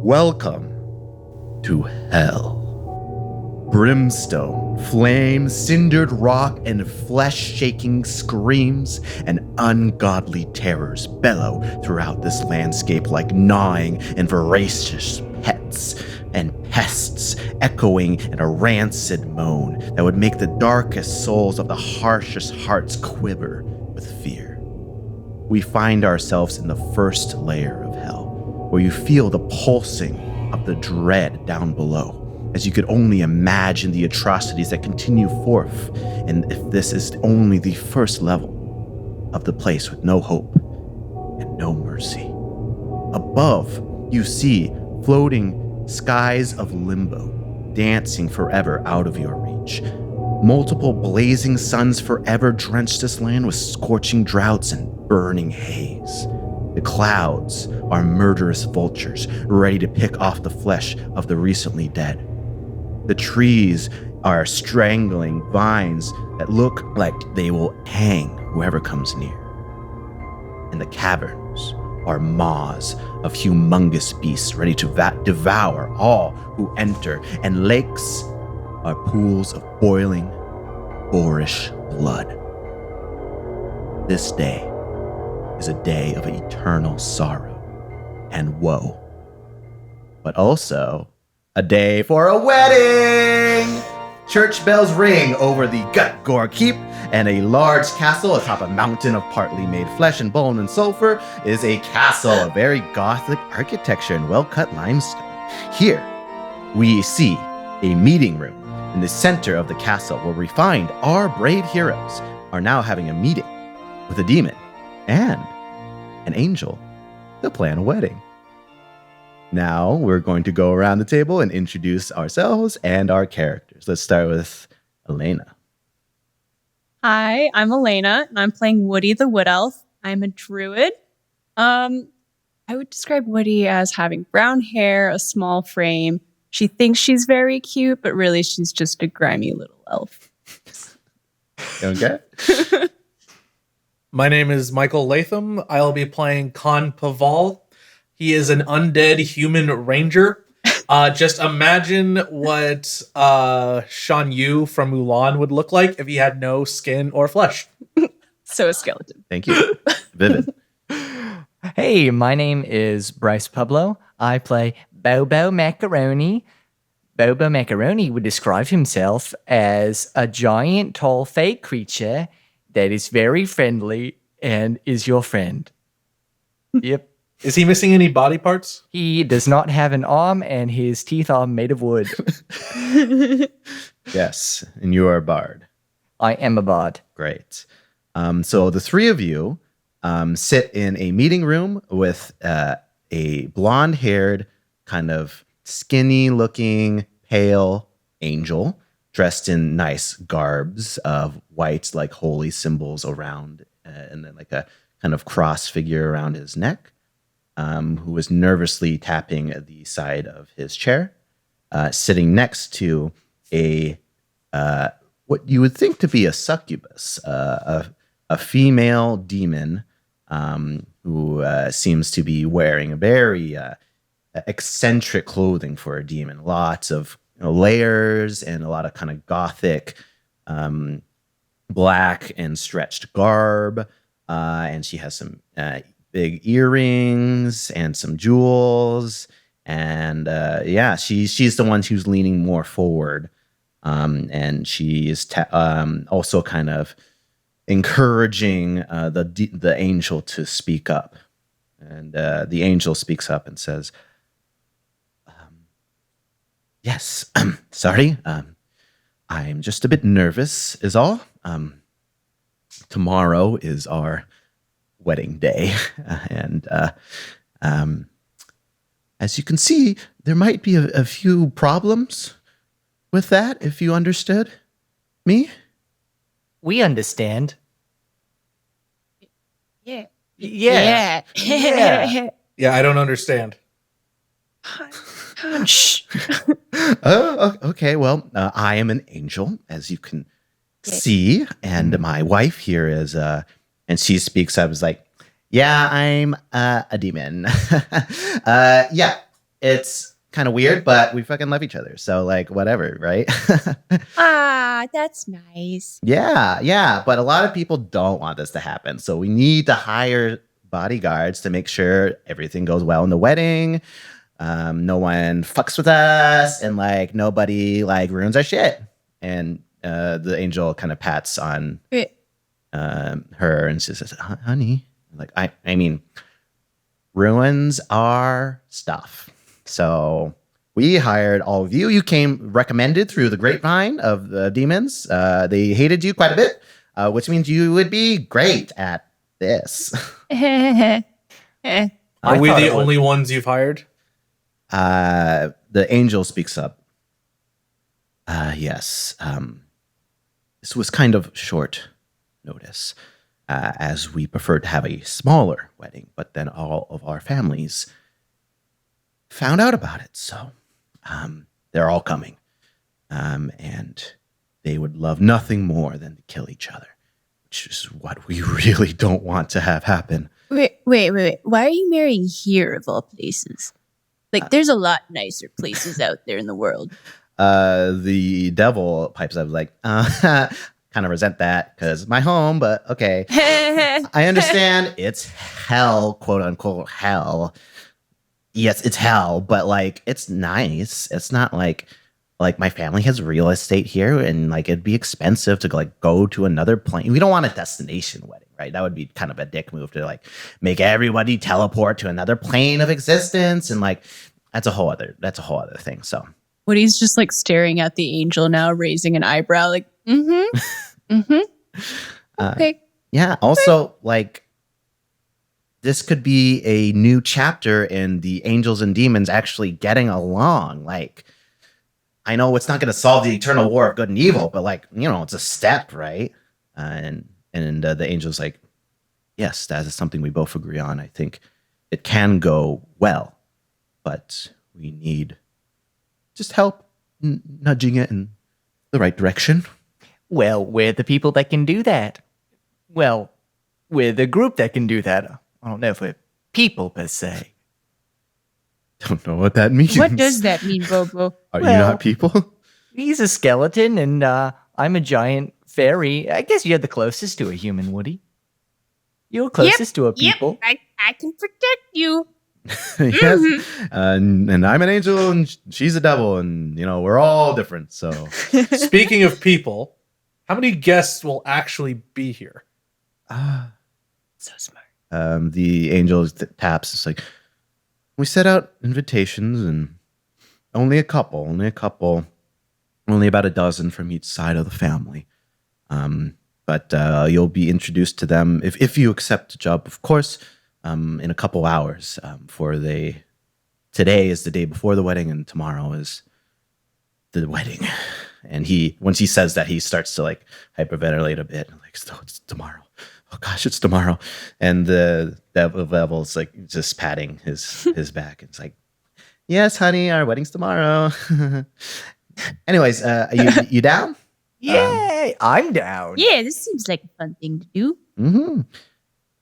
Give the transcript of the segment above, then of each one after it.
Welcome to hell. Brimstone, flame, cindered rock, and flesh-shaking screams and ungodly terrors bellow throughout this landscape like gnawing and voracious pets and pests, echoing in a rancid moan that would make the darkest souls of the harshest hearts quiver with fear. We find ourselves in the first layer of hell, where you feel the pulsing of the dread down below, as you could only imagine the atrocities that continue forth, and if this is only the first level of the place with no hope and no mercy. Above, you see floating skies of limbo, dancing forever out of your reach. Multiple blazing suns forever drench this land with scorching droughts and burning haze. The clouds are murderous vultures, ready to pick off the flesh of the recently dead. The trees are strangling vines that look like they will hang whoever comes near. And the caverns are maws of humongous beasts ready to devour all who enter, and lakes are pools of boiling, boorish blood. This day is a day of eternal sorrow and woe, but also a day for a wedding! Church bells ring over the Gut-Gore Keep, and a large castle atop a mountain of partly made flesh and bone and sulfur is a castle of very gothic architecture and well-cut limestone. Here, we see a meeting room in the center of the castle where we find our brave heroes are now having a meeting with a demon and an angel to plan a wedding. Now we're going to go around the table and introduce ourselves and our characters. Let's start with Alena. Hi, I'm Alena, and I'm playing Woody the Wood Elf. I'm a druid. I would describe Woody as having brown hair, a small frame. She thinks she's very cute, but really she's just a grimy little elf. Okay. My name is Michael Latham. I'll be playing Paval. He is an undead human ranger. Just imagine what Shan Yu from Mulan would look like if he had no skin or flesh. So a skeleton. Thank you. Vivid. Hey, my name is Bryce Publow. I play Bobo Macaroni. Bobo Macaroni would describe himself as a giant, tall, fake creature that is very friendly and is your friend. Yep. Is he missing any body parts? He does not have an arm, and his teeth are made of wood. Yes, and you are a bard. I am a bard. Great. So the three of you sit in a meeting room with a blonde-haired, kind of skinny-looking, pale angel dressed in nice garbs of white, like holy symbols around, and then like a kind of cross figure around his neck. Who was nervously tapping the side of his chair, sitting next to a what you would think to be a succubus, a female demon who seems to be wearing a very eccentric clothing for a demon. Lots of layers and a lot of kind of gothic black and stretched garb, and she has some big earrings and some jewels, and she's the one who's leaning more forward, and she is also kind of encouraging the angel to speak up, and the angel speaks up and says, "Yes, sorry, I'm just a bit nervous, is all. Tomorrow is our wedding day, and as you can see, there might be a few problems with that, if you understood me." We understand. Yeah. Yeah. Yeah, I don't understand. Shh. Oh, okay. Well, I am an angel, as you can see, and my wife here is and she speaks up, is like, "Yeah, I'm a demon." Yeah, it's kind of weird, but we fucking love each other. So like whatever, right? Ah, that's nice. Yeah. But a lot of people don't want this to happen. So we need to hire bodyguards to make sure everything goes well in the wedding. No one fucks with us, and like nobody like ruins our shit. And the angel kind of pats on her and she says, honey, like I mean, ruins our stuff. So we hired all of you. You came recommended through the grapevine of the demons. They hated you quite a bit, which means you would be great at this. Are we the only ones you've hired? The angel speaks up. Yes. This was kind of short notice, as we preferred to have a smaller wedding, but then all of our families found out about it. So they're all coming. And they would love nothing more than to kill each other, which is what we really don't want to have happen. Wait. Why are you marrying here of all places? Like, there's a lot nicer places out there in the world. The devil pipes up like, kind of resent that because my home, but okay. I understand it's hell, quote unquote hell. Yes, it's hell, but like it's nice. It's not like my family has real estate here, and like it'd be expensive to like go to another plane. We don't want a destination wedding, right? That would be kind of a dick move to like make everybody teleport to another plane of existence, and like that's a whole other thing. So Woody's just like staring at the angel now, raising an eyebrow, like, okay. Yeah. Also, like, this could be a new chapter in the angels and demons actually getting along. Like, I know it's not going to solve the eternal war of good and evil, but like, you know, it's a step, right? And the angel's like, yes, that is something we both agree on. I think it can go well, but we need just help nudging it in the right direction. Well, we're the people that can do that. Well, we're the group that can do that. I don't know if we're people per se. Don't know what that means. What does that mean, Bobo? Are you not people? He's a skeleton, and I'm a giant fairy. I guess you're the closest to a human, Woody. You're closest to a people. Yep, I can protect you. Yes. And I'm an angel, and she's a devil, and you know we're all different. So, Speaking of people, how many guests will actually be here? So smart. The angel taps. It's like we set out invitations, and only a couple, only about a dozen from each side of the family. But you'll be introduced to them if you accept the job, of course. In a couple hours. Today is the day before the wedding, and tomorrow is the wedding. And once he says that, he starts to like hyperventilate a bit. Like, so it's tomorrow. Oh gosh, it's tomorrow. And the devil's like just patting his back. It's like, yes, honey, our wedding's tomorrow. Anyways, you down? Yay! I'm down. Yeah, this seems like a fun thing to do. Mm-hmm.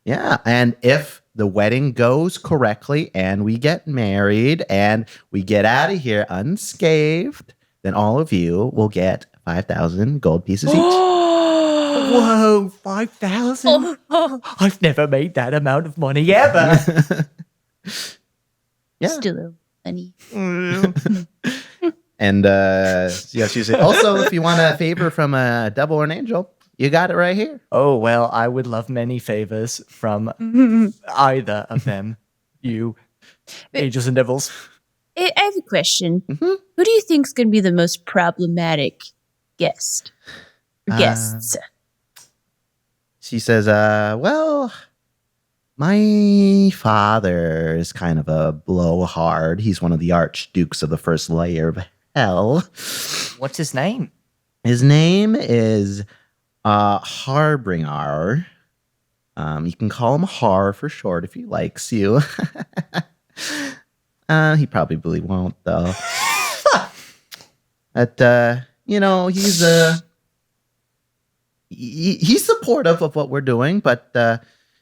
Yeah, and if the wedding goes correctly and we get married and we get out of here unscathed, then all of you will get 5,000 gold pieces each. Whoa, 5,000? I've never made that amount of money ever. Yeah. Still owe money. And yeah, she said, also, if you want a favor from a devil or an angel, you got it right here. Oh, well, I would love many favors from either of them. You, angels and devils. I have a question. Mm-hmm. Who do you think is going to be the most problematic guest? Or guests? She says, well, my father is kind of a blowhard. He's one of the archdukes of the first layer of hell. What's his name? His name is Harbringer. You can call him Har for short if he likes you. He probably won't, though. But you know, he's supportive of what we're doing, but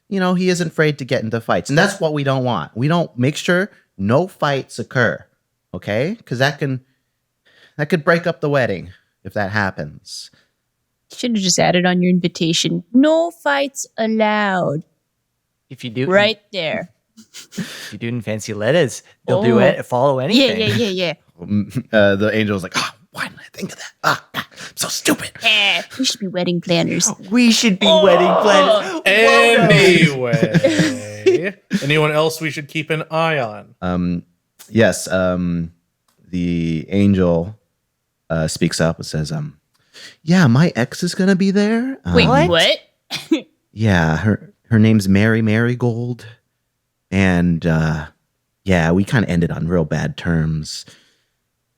you know, he isn't afraid to get into fights, and that's what we don't want. We don't make sure no fights occur. okay? Because that could break up the wedding if that happens. Should have just added on your invitation. No fights allowed. If you do, Right there. if you do it in fancy letters, they'll Oh. do it. Follow anything. Yeah. The angel's like, why didn't I think of that? I'm so stupid. We should be wedding planners. We should be wedding planners. Anyway, anyone else we should keep an eye on? Yes. The angel speaks up and says, yeah, my ex is gonna be there. Wait, what? Yeah, her name's Mary Marigold, and yeah, we kind of ended on real bad terms.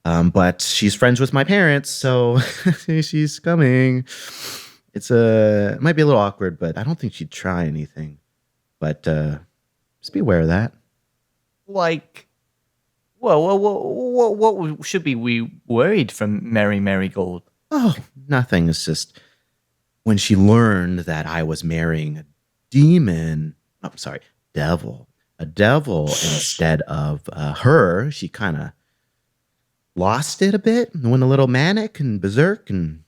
But she's friends with my parents, so she's coming. It might be a little awkward, but I don't think she'd try anything. But just be aware of that. Like, well, what should be we worried from Mary Marigold? Oh, nothing. It's just when she learned that I was marrying a demon. Oh, sorry, devil. A devil instead of her. She kind of lost it a bit and went a little manic and berserk and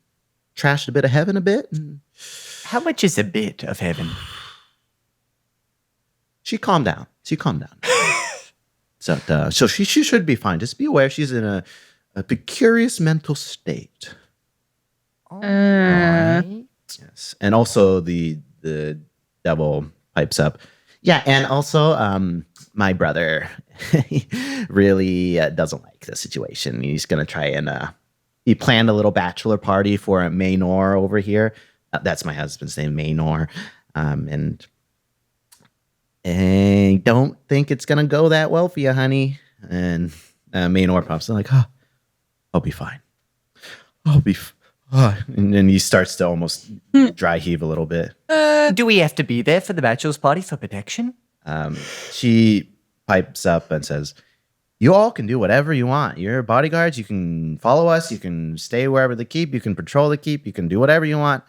trashed a bit of heaven a bit. And How much is a bit of heaven? she calmed down. So she should be fine. Just be aware she's in a precarious mental state. Alright. Yes. And also the devil pipes up. Yeah, and also my brother he really doesn't like the situation. He's going to try and he planned a little bachelor party for Maynor over here. That's my husband's name, Maynor. And I don't think it's going to go that well for you, honey. And Maynor pops in like, I'll be fine. And then he starts to almost dry heave a little bit. Do we have to be there for the bachelor's party for protection? She pipes up and says, you all can do whatever you want. You're bodyguards. You can follow us. You can stay wherever the keep. You can patrol the keep. You can do whatever you want.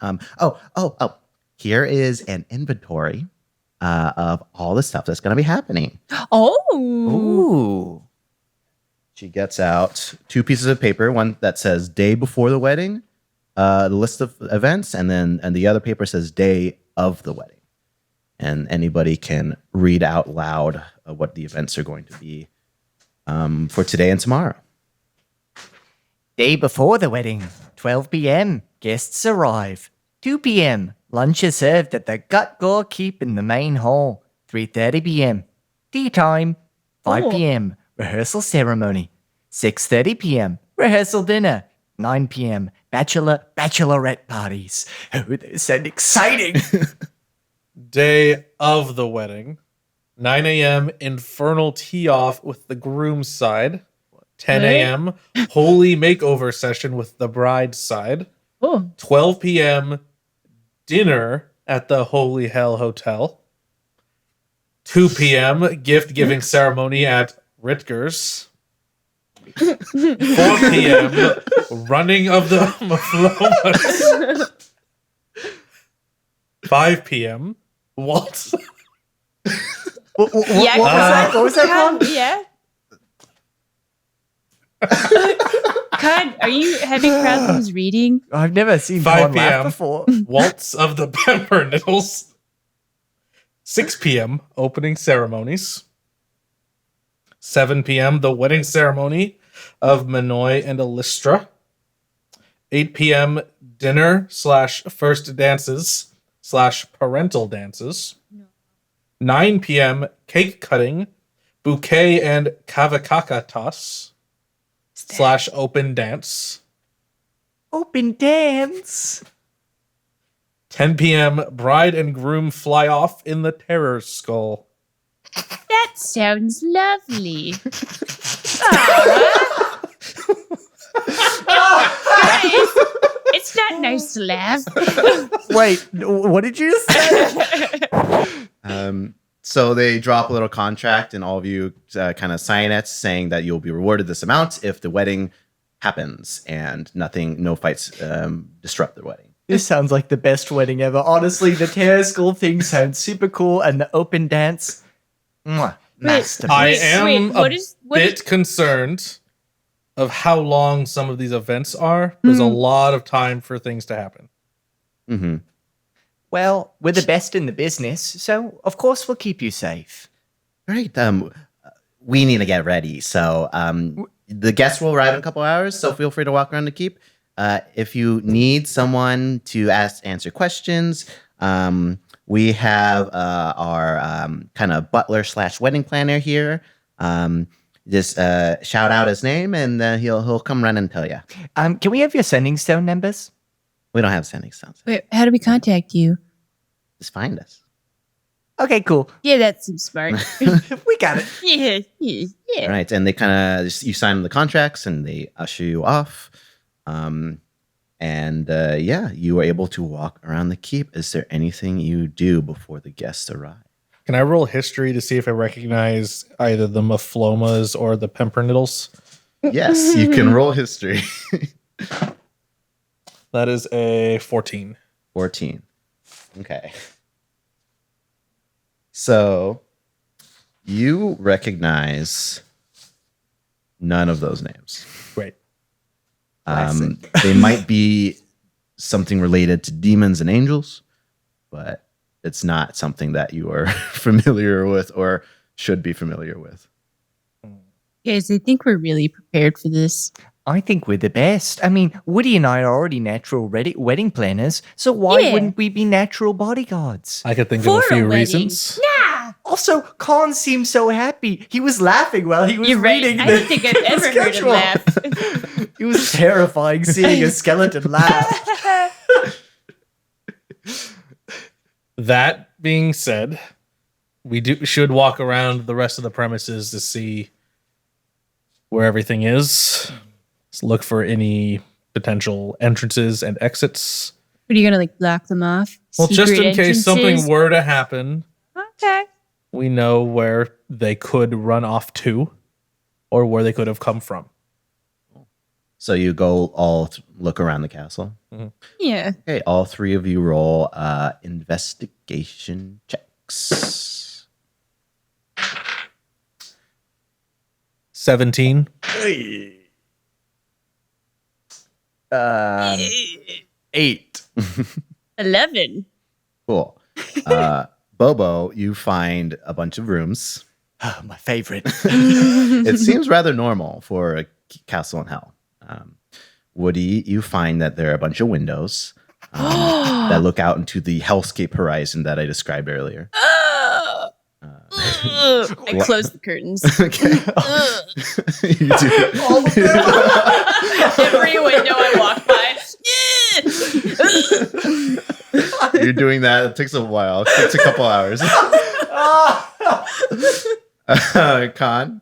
Here is an inventory of all the stuff that's going to be happening. Oh. Ooh. She gets out 2 pieces of paper, one that says day before the wedding, the list of events, and the other paper says day of the wedding. And anybody can read out loud what the events are going to be for today and tomorrow. Day before the wedding, 12 p.m., guests arrive. 2 p.m., lunch is served at the Gut-Gore Keep in the main hall. 3:30 p.m., tea time. 5 p.m., rehearsal ceremony. 6:30 p.m., rehearsal dinner. 9 p.m., bachelorette parties. Oh, they sound exciting. Day of the wedding. 9 a.m. infernal tee-off with the groom's side. 10 a.m. holy makeover session with the bride's side. 12 p.m. dinner at the Holy Hell Hotel. 2 p.m. gift-giving ceremony at Ritger's. 4 p.m. running of the Maflomas. 5 p.m. Waltz. What was that called? Yeah. God, are you having problems reading? I've never seen 5 Con laugh p.m. before. Waltz of the Pumpernickels. 6 p.m. opening ceremonies. 7 p.m. the wedding ceremony of Minoy and Elistra. 8 p.m. dinner / first dances / parental dances. 9 p.m. cake cutting, bouquet and kavakaka toss / open dance. Open dance. 10 p.m. bride and groom fly off in the terror skull. That sounds lovely. Guys, it's not nice to laugh. Wait, what did you just say? So they drop a little contract, and all of you kind of sign it, saying that you'll be rewarded this amount if the wedding happens, and no fights disrupt the wedding. This sounds like the best wedding ever. Honestly, the terror school thing sounds super cool, and the open dance, masterpiece. I am what a is bit concerned of how long some of these events are, there's a lot of time for things to happen. Mm-hmm. Well, we're the best in the business, so of course we'll keep you safe. Great. We need to get ready. So the guests will arrive in a couple hours, so feel free to walk around the keep. If you need someone to answer questions, we have our kind of butler / wedding planner here. Just shout out his name, and he'll come run and tell you. Can we have your sending stone numbers? We don't have sending stones. Wait, how do we contact you? Just find us. Okay, cool. Yeah, that seems smart. We got it. Yeah. All right, and they kind of you sign the contracts, and they usher you off. You are able to walk around the keep. Is there anything you do before the guests arrive? Can I roll history to see if I recognize either the Muflomas or the Pumperniddles? Yes, you can roll history. That is a 14. 14. Okay. So you recognize none of those names. Great. They might be something related to demons and angels, but it's not something that you are familiar with or should be familiar with. Guys, I think we're really prepared for this. I think we're the best. I mean, Woody and I are already natural wedding planners, so why wouldn't we be natural bodyguards? I could think For of a few a wedding. reasons. Yeah. Also, Khan seemed so happy. He was laughing while he was You're right. reading I the don't think I've ever heard him schedule. laugh. It was terrifying seeing a skeleton laugh. That being said, we should walk around the rest of the premises to see where everything is. Let's look for any potential entrances and exits. What are you gonna block them off? Well, just in Secret case something entrances? were to happen, Okay. we know where they could run off to or where they could have come from. So you go all look around the castle. Yeah. Okay, all three of you roll investigation checks. 17. 8. 11. Cool. Bobo, you find a bunch of rooms. Oh, my favorite. It seems rather normal for a castle in hell. Woody, you find that there are a bunch of windows that look out into the hellscape horizon that I described earlier. I closed the curtains. Okay. You do. Every window I walk by. You're doing that. It takes a while. It takes a couple hours. Khan,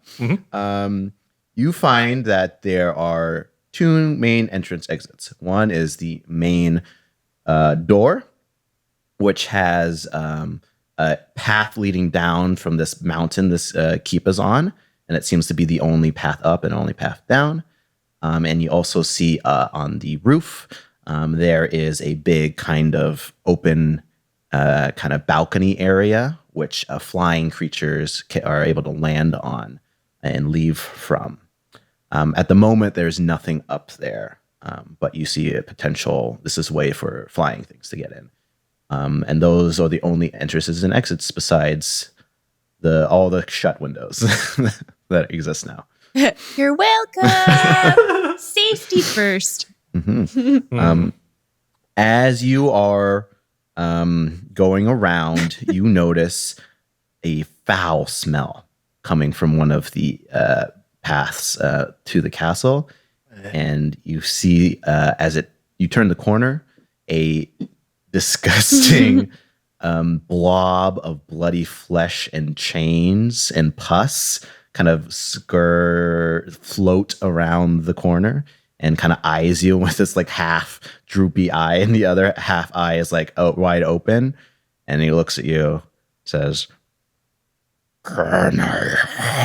you find that there are two main entrance exits. One is the main door, which has a path leading down from this mountain this keep is on, and it seems to be the only path up and only path down. And you also see on the roof, there is a big kind of open kind of balcony area, which flying creatures are able to land on and leave from. At the moment, there's nothing up there, but you see a potential. This is a way for flying things to get in. And those are the only entrances and exits besides all the shut windows that exist now. You're welcome. Safety first. As you are going around, you notice a foul smell coming from one of the paths to the castle, and you see as you turn the corner, a disgusting blob of bloody flesh and chains and pus kind of float around the corner and kind of eyes you with this like half droopy eye, and the other half eye is like wide open, and he looks at you, says, "Can I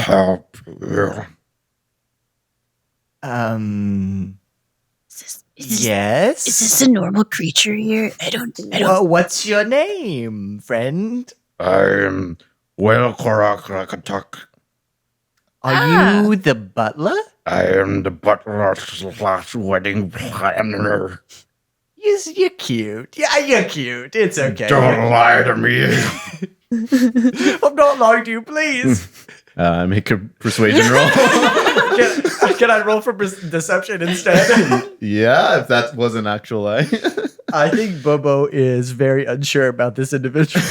help you?" Yes? Is this a normal creature here? I don't. Well, what's your name, friend? I'm Will Korakatak. Are you the butler? I am the butler/wedding planner. You're cute. Yeah, you're cute. It's okay. Don't lie to me. I'm not lying to you, please. Make a persuasion roll. Can I roll for deception instead? Yeah, if that was an actual lie. I think Bobo is very unsure about this individual.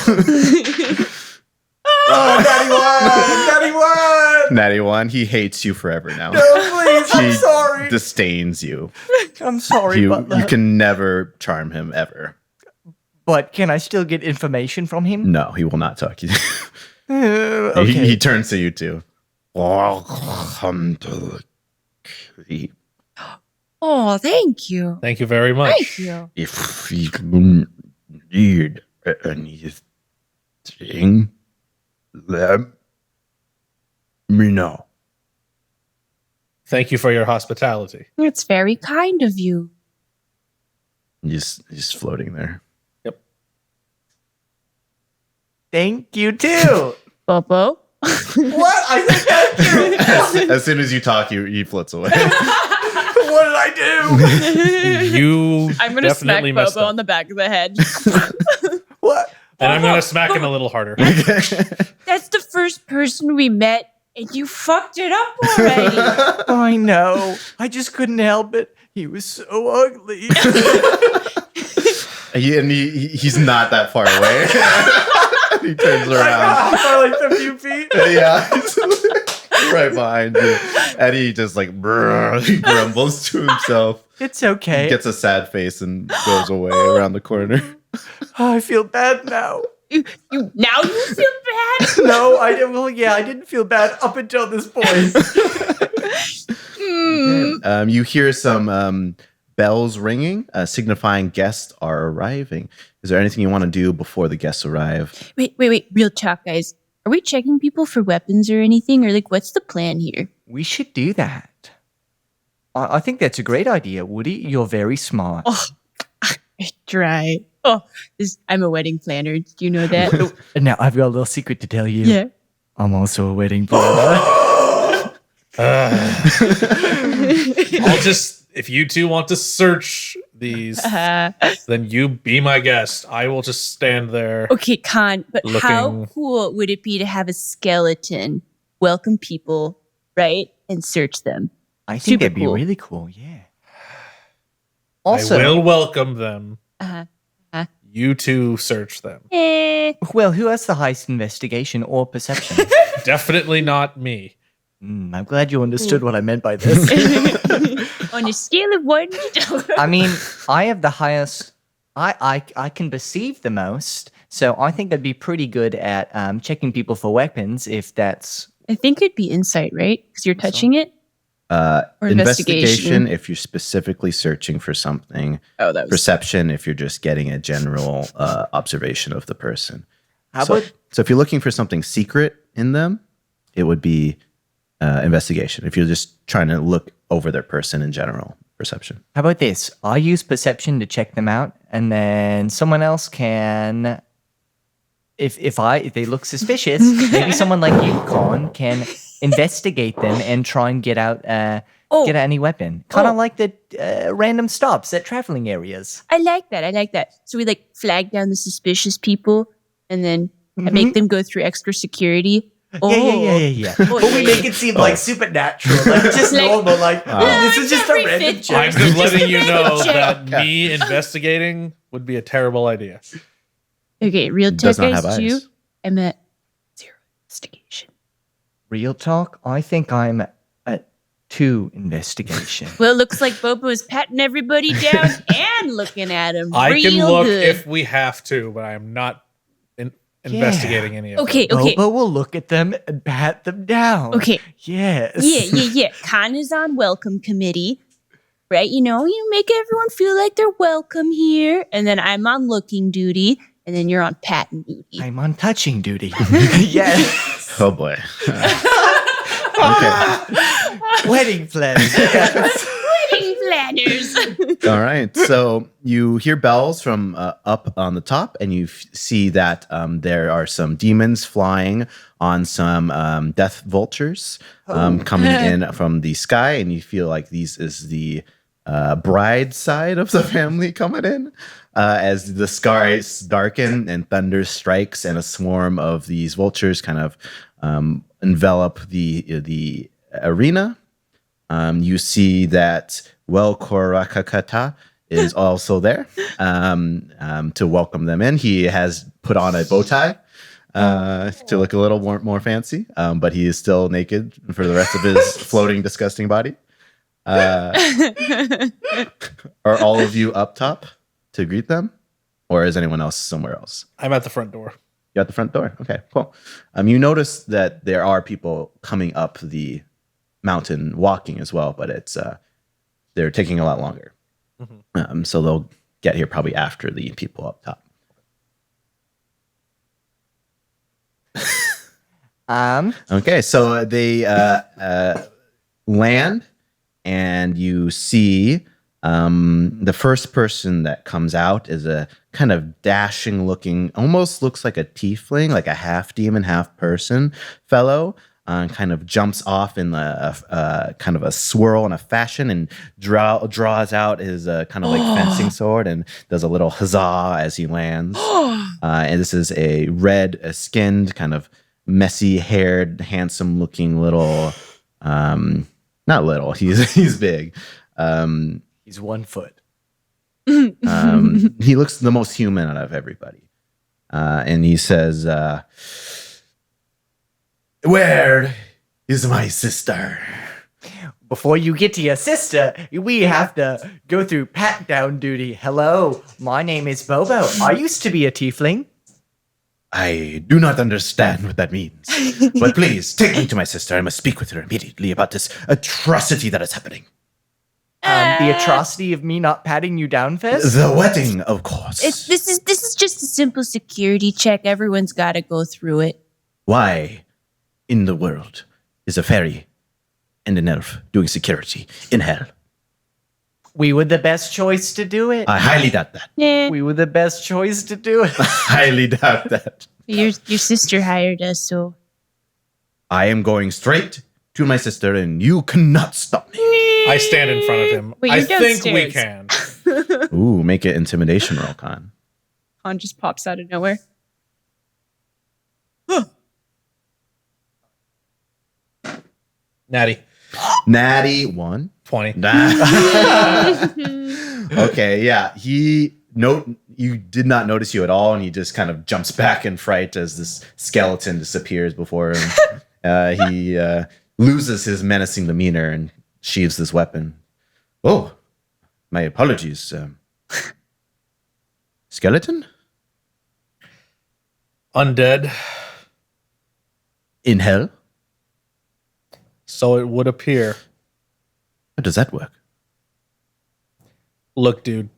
Natty one! Natty 1, he hates you forever now. No, please, I'm He sorry. disdains you. I'm sorry, butler. You can never charm him ever. But can I still get information from him? No, he will not talk to you. Okay. He turns to you too. Welcome to the keep. Oh, thank you. Thank you very much. Thank you. If you need anything, let me know. Thank you for your hospitality. It's very kind of you. He's floating there. Thank you, too. Bobo. What? I said thank you. As soon as you talk, he floats away. What did I do? You I'm going to smack definitely messed Bobo up. on the back of the head. What? And I'm going to smack him a little harder. That's the first person we met, and you fucked it up already. I know. I just couldn't help it. He was so ugly. He's not that far away. He turns around. By like a few feet. Yeah, he's right behind you. And he just like he grumbles to himself. It's okay. Gets a sad face and goes away around the corner. Oh, I feel bad now. Now you feel bad? No, I didn't. Well, yeah, I didn't feel bad up until this point. You hear some bells ringing, signifying guests are arriving. Is there anything you want to do before the guests arrive? Wait. Real talk, guys. Are we checking people for weapons or anything? Or like, what's the plan here? We should do that. I think that's a great idea, Woody. You're very smart. Oh, try. Oh, I'm a wedding planner. Do you know that? Now, I've got a little secret to tell you. Yeah. I'm also a wedding planner. I'll just, if you two want to search these, then you be my guest. I will just stand there. Okay, Khan, but how Looking- cool would it be to have a skeleton welcome people, right, and search them? I think Super that'd be cool. really cool, yeah. Also, I will welcome them. Uh-huh. You two search them. well, who has the highest investigation or perception? Definitely not me. I'm glad you understood what I meant by this. On a scale of 1 to I mean, I have the highest. I can perceive the most, so I think I'd be pretty good at checking people for weapons. If that's I think it'd be insight, right? Because you're touching it. Or Investigation if you're specifically searching for something. Oh, that was Perception if you're just getting a general observation of the person. how So about if you're looking for something secret in them, it would be investigation. If you're just trying to look over their person in general, perception. this? I use perception to check them out, and then someone else can. If they look suspicious, maybe someone like you, Con, can investigate them and try and get out any weapon. Kind of like the random stops at traveling areas. I like that. So we like flag down the suspicious people and then make them go through extra security. Oh. Yeah. But we make it seem like supernatural, like just Like- normal, like this is just a every random fit- I'm check. just letting you know check. that me investigating would be a terrible idea. Okay, real Does talk, not have guys. You, eyes. I'm at 0 investigation. Real talk, I think I'm at 2 investigation. Well, it looks like Bobo is patting everybody down and looking at him. I can real look good. if we have to, but I am not investigating any of Okay, them. okay. Bobo will look at them and pat them down. Okay. Yes. Yeah. Khan is on welcome committee, right? You make everyone feel like they're welcome here. And then I'm on looking duty. And then you're on patting duty. I'm on touching duty. Yes. Oh boy. Okay. Wedding planning. Yes. Wedding Ladders. All right. So you hear bells from up on the top, and you see that there are some demons flying on some death vultures coming in from the sky, and you feel like these is the bride side of the family coming in as the skies darken and thunder strikes, and a swarm of these vultures kind of envelop the arena. You see that Korakakata is also there to welcome them in. He has put on a bow tie to look a little more fancy, but he is still naked for the rest of his floating, disgusting body. Are all of you up top to greet them? Or is anyone else somewhere else? I'm at the front door. You're at the front door. Okay, cool. You notice that there are people coming up the mountain walking as well, but it's they're taking a lot longer. So they'll get here probably after the people up top. Okay, so they land, and you see the first person that comes out is a kind of dashing looking, almost looks like a tiefling, like a half demon, half person fellow. Kind of jumps off in a kind of a swirl and a fashion, and draws out his kind of like fencing sword and does a little huzzah as he lands. And this is a red skinned, kind of messy haired, handsome looking little, not little, he's big. He's 1 foot. He looks the most human out of everybody. And he says, "Where is my sister?" Before you get to your sister, we have to go through pat down duty. Hello, my name is Bobo. I used to be a tiefling. I do not understand what that means. But please, take me to my sister. I must speak with her immediately about this atrocity that is happening. The atrocity of me not patting you down first? The wedding, of course. This is just a simple security check. Everyone's got to go through it. Why in the world is a fairy and an elf doing security in hell? We were the best choice to do it. I highly doubt that. We were the best choice to do it. Highly doubt that. Your sister hired us, so I am going straight to my sister, and you cannot stop me. I stand in front of him. Wait, I you're think we downstairs. can. Ooh, make it intimidation roll, Con. Con just pops out of nowhere. Natty. Natty 1. 20. Okay, yeah. You did not notice you at all, and he just kind of jumps back in fright as this skeleton disappears before him. He loses his menacing demeanor and sheathes his weapon. Oh, my apologies. Skeleton? Undead. In hell? So it would appear. How does that work? Look, dude.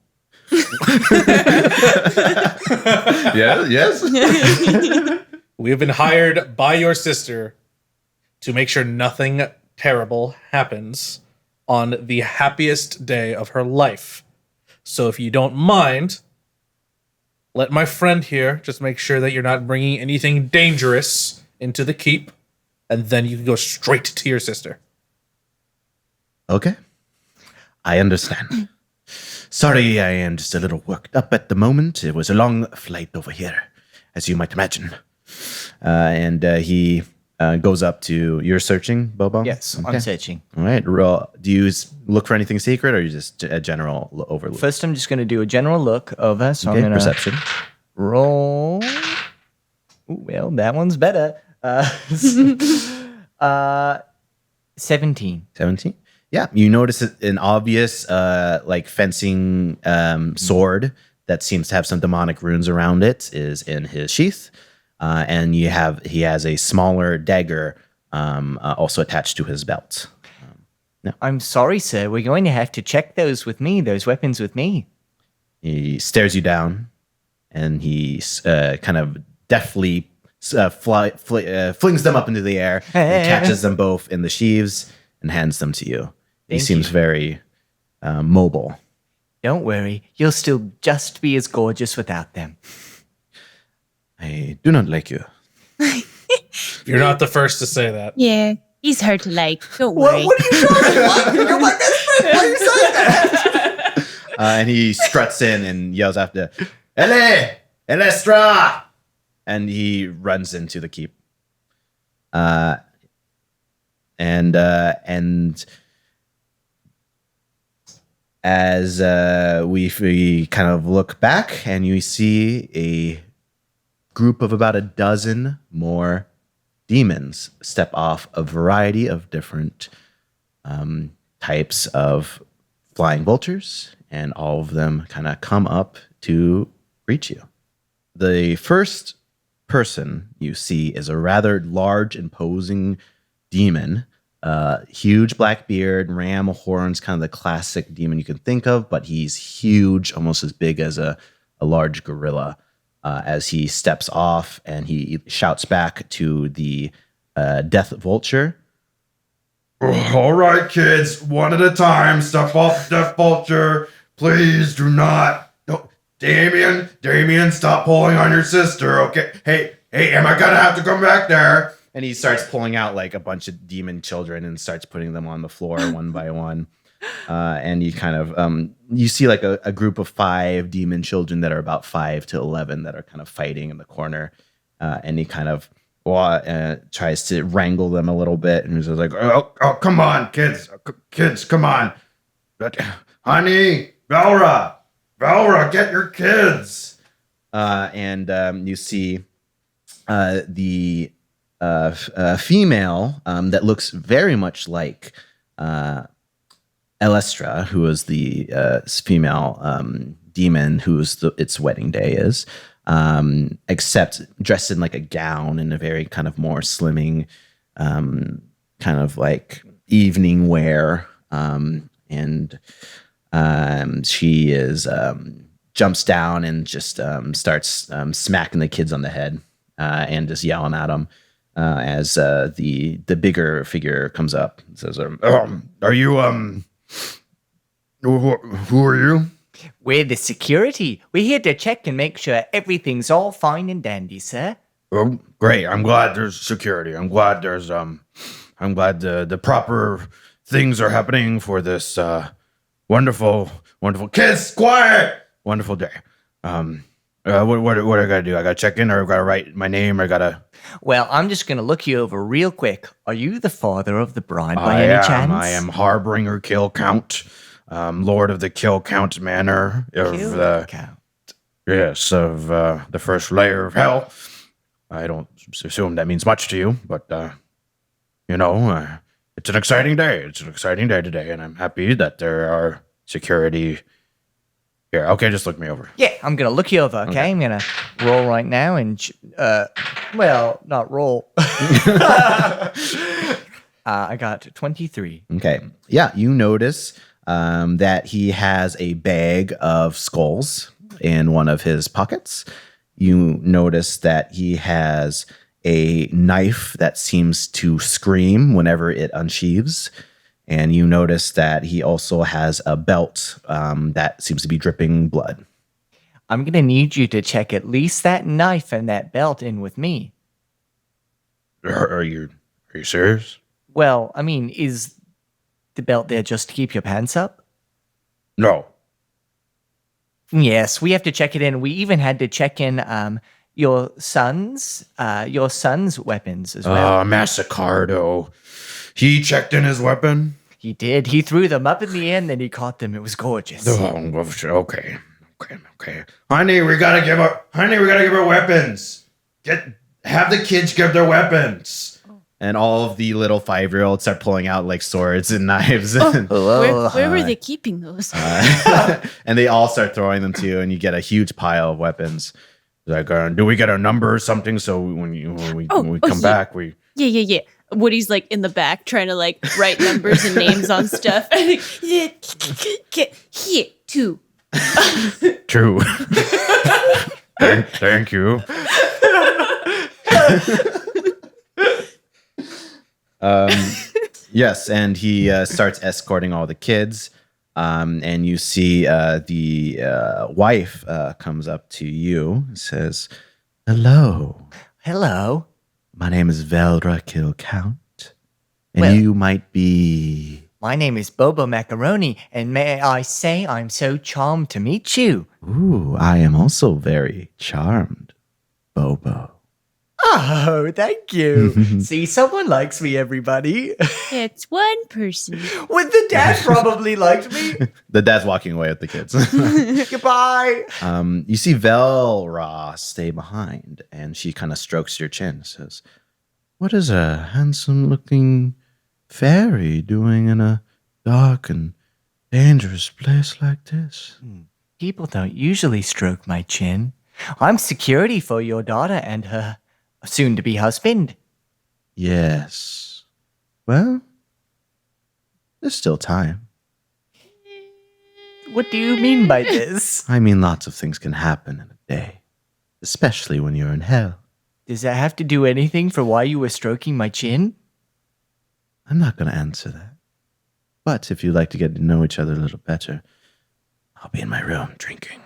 Yes. We have been hired by your sister to make sure nothing terrible happens on the happiest day of her life. So if you don't mind, let my friend here just make sure that you're not bringing anything dangerous into the keep, and then you can go straight to your sister. Okay. I understand. Sorry, I am just a little worked up at the moment. It was a long flight over here, as you might imagine. And he goes up to... You're searching, Bobo? Yes, Okay. I'm searching. All right. Roll. Do you look for anything secret, or you just a general overlook? First, I'm just going to do a general look over. So Okay, I'm going to perception. roll. Ooh, well, that one's better. 17. 17? Yeah. You notice an obvious like fencing sword that seems to have some demonic runes around it is in his sheath. And he has a smaller dagger also attached to his belt. I'm sorry, sir. We're going to have to check those weapons with me. He stares you down, and he kind of deftly flings them up into the air and catches them both in the sheaves and hands them to you. He Thank seems you. very mobile. Don't worry, you'll still just be as gorgeous without them. I do not like you. You're not the first to say that. Yeah, he's hard to like. Don't worry. What are you talking about? You're my best friend. Why are you saying that? And he struts in and yells after, "Ele! Elestra!" And he runs into the keep. And as we kind of look back and you see a group of about a dozen more demons step off a variety of different types of flying vultures, and all of them kind of come up to greet you. The first person you see is a rather large, imposing demon. Huge black beard, ram horns, kind of the classic demon you can think of, but he's huge, almost as big as a large gorilla. As he steps off and he shouts back to the death vulture. All right, kids, one at a time. Step off, death vulture. Please do not. No, Damien, stop pulling on your sister. Okay. Hey, am I gonna have to come back there? And he starts pulling out like a bunch of demon children and starts putting them on the floor one by one. And you kind of, you see like a group of 5 demon children that are about 5 to 11 that are kind of fighting in the corner. And he kind of tries to wrangle them a little bit. And he's just like, Oh, come on, kids, come on. Honey, Valra, get your kids. and you see the female that looks very much like Elestra, who is the female demon whose its wedding day is, except dressed in like a gown and a very kind of more slimming, kind of like evening wear, and she is jumps down and just starts smacking the kids on the head and just yelling at them. As the bigger figure comes up and says, "Are you who are you?" We're the security. We're here to check and make sure everything's all fine and dandy, sir. Oh, great! I'm glad there's security. I'm glad there's I'm glad the proper things are happening for this wonderful kids. Quiet! Wonderful day. What I gotta do? I gotta check in, or I gotta write my name, or I gotta. Well, I'm just going to look you over real quick. Are you the father of the bride by any chance? I am Harbinger Kill Count, Lord of the Kill Count Manor of Kill Count. Yes, of the first layer of hell. I don't assume that means much to you, but it's an exciting day. It's an exciting day today, and I'm happy that there are security here. Okay, just look me over. Yeah, I'm going to look you over, okay? I'm going to roll right now and, not roll. I got 23. okay, yeah, you notice that he has a bag of skulls in one of his pockets. You notice that he has a knife that seems to scream whenever it unsheathes. And you notice that he also has a belt that seems to be dripping blood. I'm going to need you to check at least that knife and that belt in with me. Are you serious? Well, I mean, is the belt there just to keep your pants up? No. Yes, we have to check it in. We even had to check in your son's weapons as well. Massicardo. He checked in his weapon? He did. He threw them up in the air and then he caught them. It was gorgeous. Oh, okay. Honey, we gotta give her weapons. Have the kids give their weapons. And all of the little 5-year-olds start pulling out like swords and knives. Where were they keeping those? And they all start throwing them to you, and you get a huge pile of weapons. Like, do we get a number or something? So when we come back, we. Yeah. Woody's like in the back trying to like write numbers and names on stuff. Here, 2. True. Thank you. Yes, and he starts escorting all the kids And you see the wife comes up to you and says, "Hello, Hello. my name is Veldra Kilcount, and Well- you might be." My name is Bobo Macaroni, and may I say I'm so charmed to meet you. Ooh, I am also very charmed, Bobo. Oh, thank you. See, someone likes me, everybody. It's one person. With the dad probably liked me. The dad's walking away with the kids. Goodbye. You see Velra stay behind, and she kind of strokes your chin, says, "What is a handsome-looking fairy doing in a dark and dangerous place like this?" People don't usually stroke my chin. I'm security for your daughter and her soon-to-be husband. "Yes. Well, there's still time. What do you mean by this? I mean, lots of things can happen in a day, especially when you're in hell. Does that have to do anything for why you were stroking my chin? I'm not going to answer that. But if you'd like to get to know each other a little better, I'll be in my room drinking."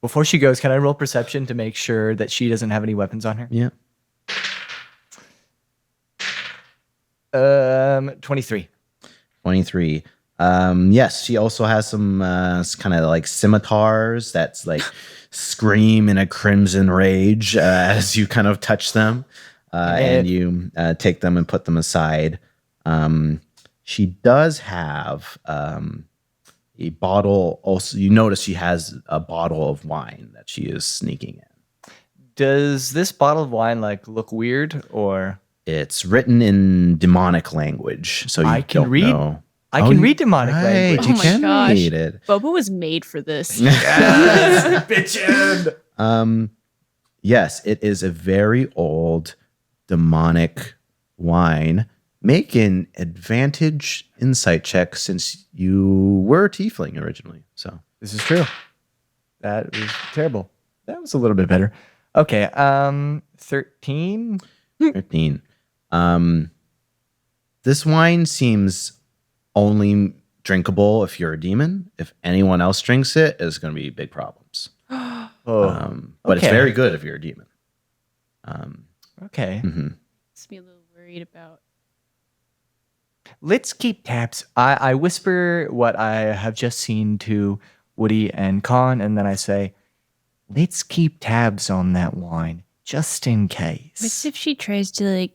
Before she goes, can I roll perception to make sure that she doesn't have any weapons on her? Yeah. 23. 23. Yes, she also has some kind of like scimitars that's like scream in a crimson rage as you kind of touch them and you take them and put them aside. She does have a bottle. Also, you notice she has a bottle of wine that she is sneaking in. Does this bottle of wine like look weird or? It's written in demonic language, so you I can don't read- know. I can read demonic right, language. You Oh my can gosh. read it. Bobo was made for this. Yes, bitchin'. Yes, it is a very old demonic wine. Make an advantage insight check since you were a tiefling originally. So This is true. That was terrible. That was a little bit better. Okay, 13. 13. This wine seems only drinkable if you're a demon. If anyone else drinks it, it's going to be big problems. Oh, But it's okay. very good if you're a demon. okay. Makes me a little worried about. Let's keep tabs. I whisper what I have just seen to Woody and Con, and then I say, let's keep tabs on that wine, just in case. What's if she tries to like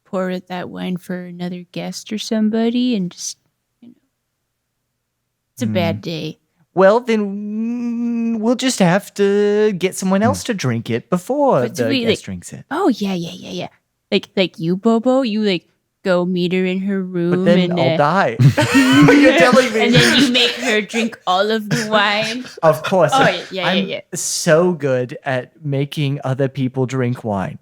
pour out that wine for another guest or somebody and just, it's a bad day. Well, then we'll just have to get someone else to drink it before But do the we, guest like- drinks it. Oh yeah. Like you, Bobo, you like go meet her in her room But then and I'll die. You're telling me. and then you make her drink all of the wine. Of course. Oh, yeah, I'm yeah. so good at making other people drink wine.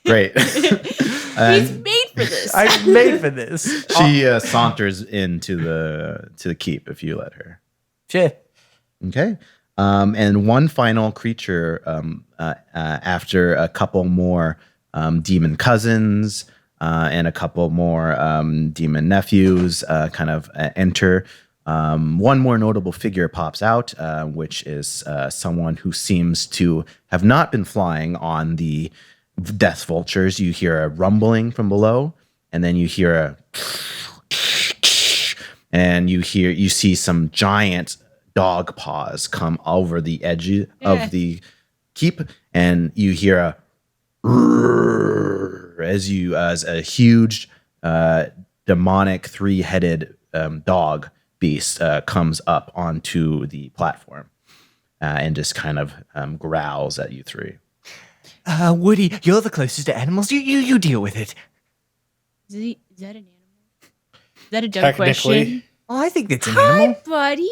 Great. He's made for this. I'm made for this. She saunters into the keep if you let her. Shit. Okay. And one final creature after a couple more demon cousins and a couple more demon nephews kind of enter. One more notable figure pops out, which is someone who seems to have not been flying on the death vultures. You hear a rumbling from below, and then you hear a and you see some giant dog paws come over the edge of the keep, and you hear a as a huge demonic three-headed dog beast comes up onto the platform and just kind of growls at you three. Woody, you're the closest to animals. You deal with it. Is that an animal? Is that a dumb Technically. question? Oh, I think that's an animal. Buddy?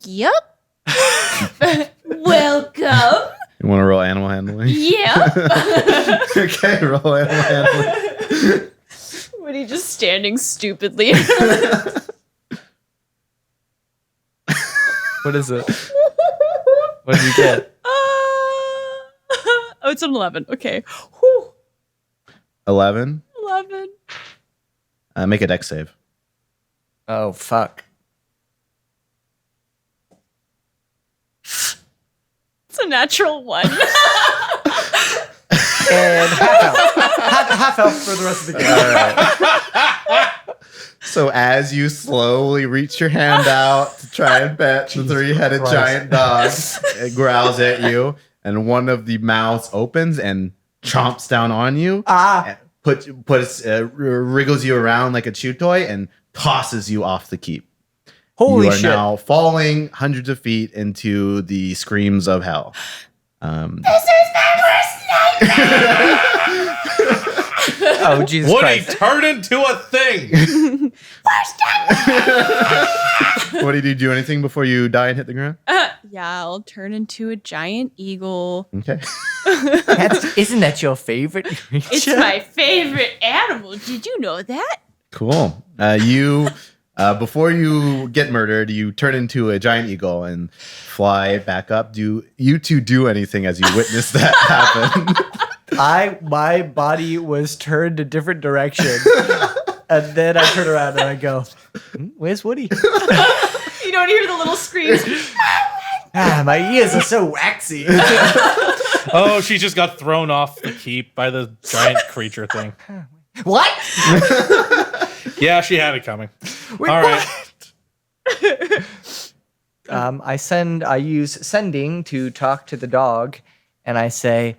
Yup. Welcome. You want to roll animal handling? Yep. Okay, roll animal handling. Woody just standing stupidly. What is it? What did you get? Oh, it's an 11. Okay. Whew. 11. 11. Make a dex save. Oh, fuck. It's a natural 1. And half elf for the rest of the game. All right. So as you slowly reach your hand out to try and pet the 3-headed Christ. giant dog, it growls at you, and one of the mouths opens and chomps down on you. Wriggles you around like a chew toy and tosses you off the keep. Holy you are shit. now falling hundreds of feet into the screams of hell. Oh, Jesus Woody, Christ. turn into a thing. What did you do? Anything before you die and hit the ground? Yeah, I'll turn into a giant eagle. Okay. Isn't that your favorite creature? It's my favorite animal. Did you know that? Cool. You, before you get murdered, you turn into a giant eagle and fly back up. Do you two do anything as you witness that happen? My body was turned a different direction. And then I turn around and I go, where's Woody? You don't hear the little screams. My ears are so waxy. Oh, she just got thrown off the keep by the giant creature thing. What? Yeah, she had it coming. Wait, All right. I use sending to talk to the dog, and I say,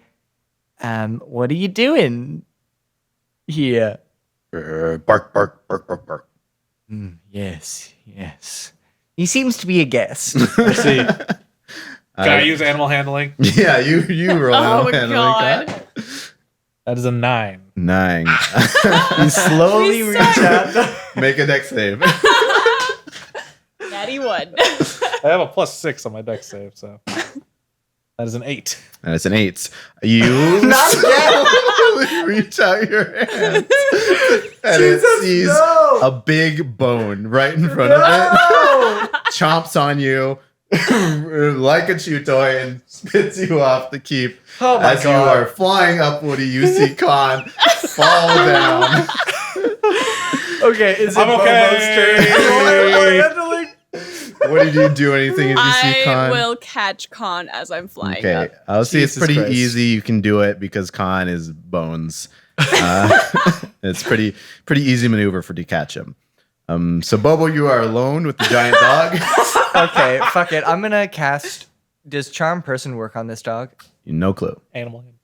what are you doing here? Bark, bark, bark, bark, bark. Yes. He seems to be a guest. Let's see. Can I use animal handling? Yeah, you roll. Oh my handling god. that. That is a 9. 9. You slowly We reach suck. out. Make a dex save. Natty 1. I have a +6 on my dex save, so that is an 8. And it's an 8. You Not slowly reach out your hand, and it sees no. a big bone right in front of it. Chomps on you like a chew toy and spits you off the keep. Oh my As God. you are flying up, Woody, you see Khan fall down. Okay, is it I'm okay. Bobo's turn? What did you do? Anything if you see I Khan? will catch Khan as I'm flying Okay, up. I'll see. It's Jesus pretty Christ. easy. You can do it because Khan is bones. It's pretty easy maneuver for to catch him. So Bobo, you are alone with the giant dog. Okay, fuck it. I'm gonna cast. Does Charm Person work on this dog? No clue. Animal handling.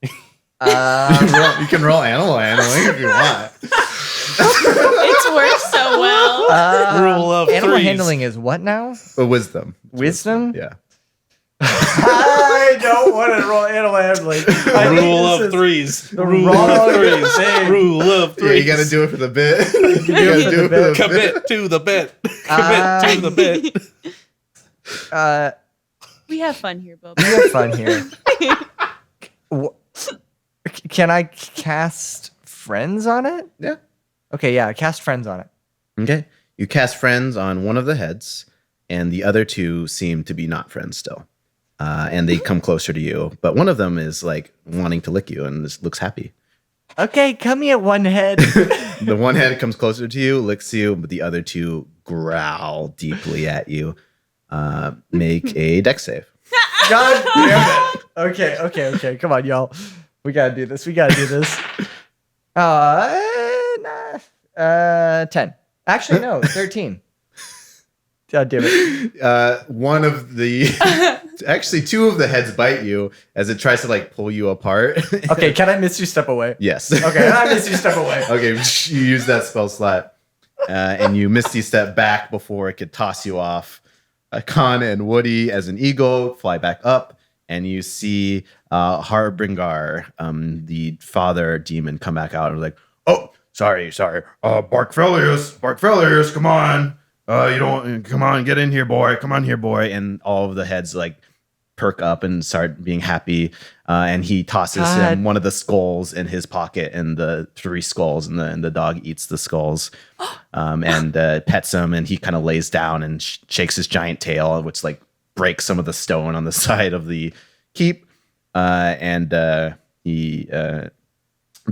You can roll animal handling if you want. It's worked so well. Rule of Animal threes. handling is what now? But wisdom. Wisdom? Yeah. I don't want to roll animal handling. Rule of threes. Rule wrong of threes. thing. Rule of Yeah, threes. you got to do it for the bit. You do it gotta for do the it for the bit. Commit to the bit. Commit to the bit. We have fun here, Bobo. We have fun here. Can I cast friends on it? Yeah. Okay, yeah, cast friends on it. Okay. You cast friends on one of the heads, and the other two seem to be not friends still. And they come closer to you, but one of them is like wanting to lick you and just looks happy. Okay, come here, one head. The one head comes closer to you, licks you, but the other two growl deeply at you. Make a dex save. God damn it. Okay. Come on, y'all. We gotta do this. 10. Actually, no, 13. God damn it. One of the, actually, two of the heads bite you as it tries to like pull you apart. Okay, can I misty step away? Yes. Okay, I misty step away. Okay, you use that spell slot, and you misty step back before it could toss you off. Khan and Woody, as an eagle, fly back up, and you see Harbingar, the father demon, come back out and like, Oh, sorry. Barkfellius, come on. You don't come on, get in here, boy. Come on here, boy. and all of the heads like perk up and start being happy. And he tosses him one of the skulls in his pocket, and the 3 skulls, and the dog eats the skulls, and pets him, and he kind of lays down and shakes his giant tail, which like breaks some of the stone on the side of the keep. The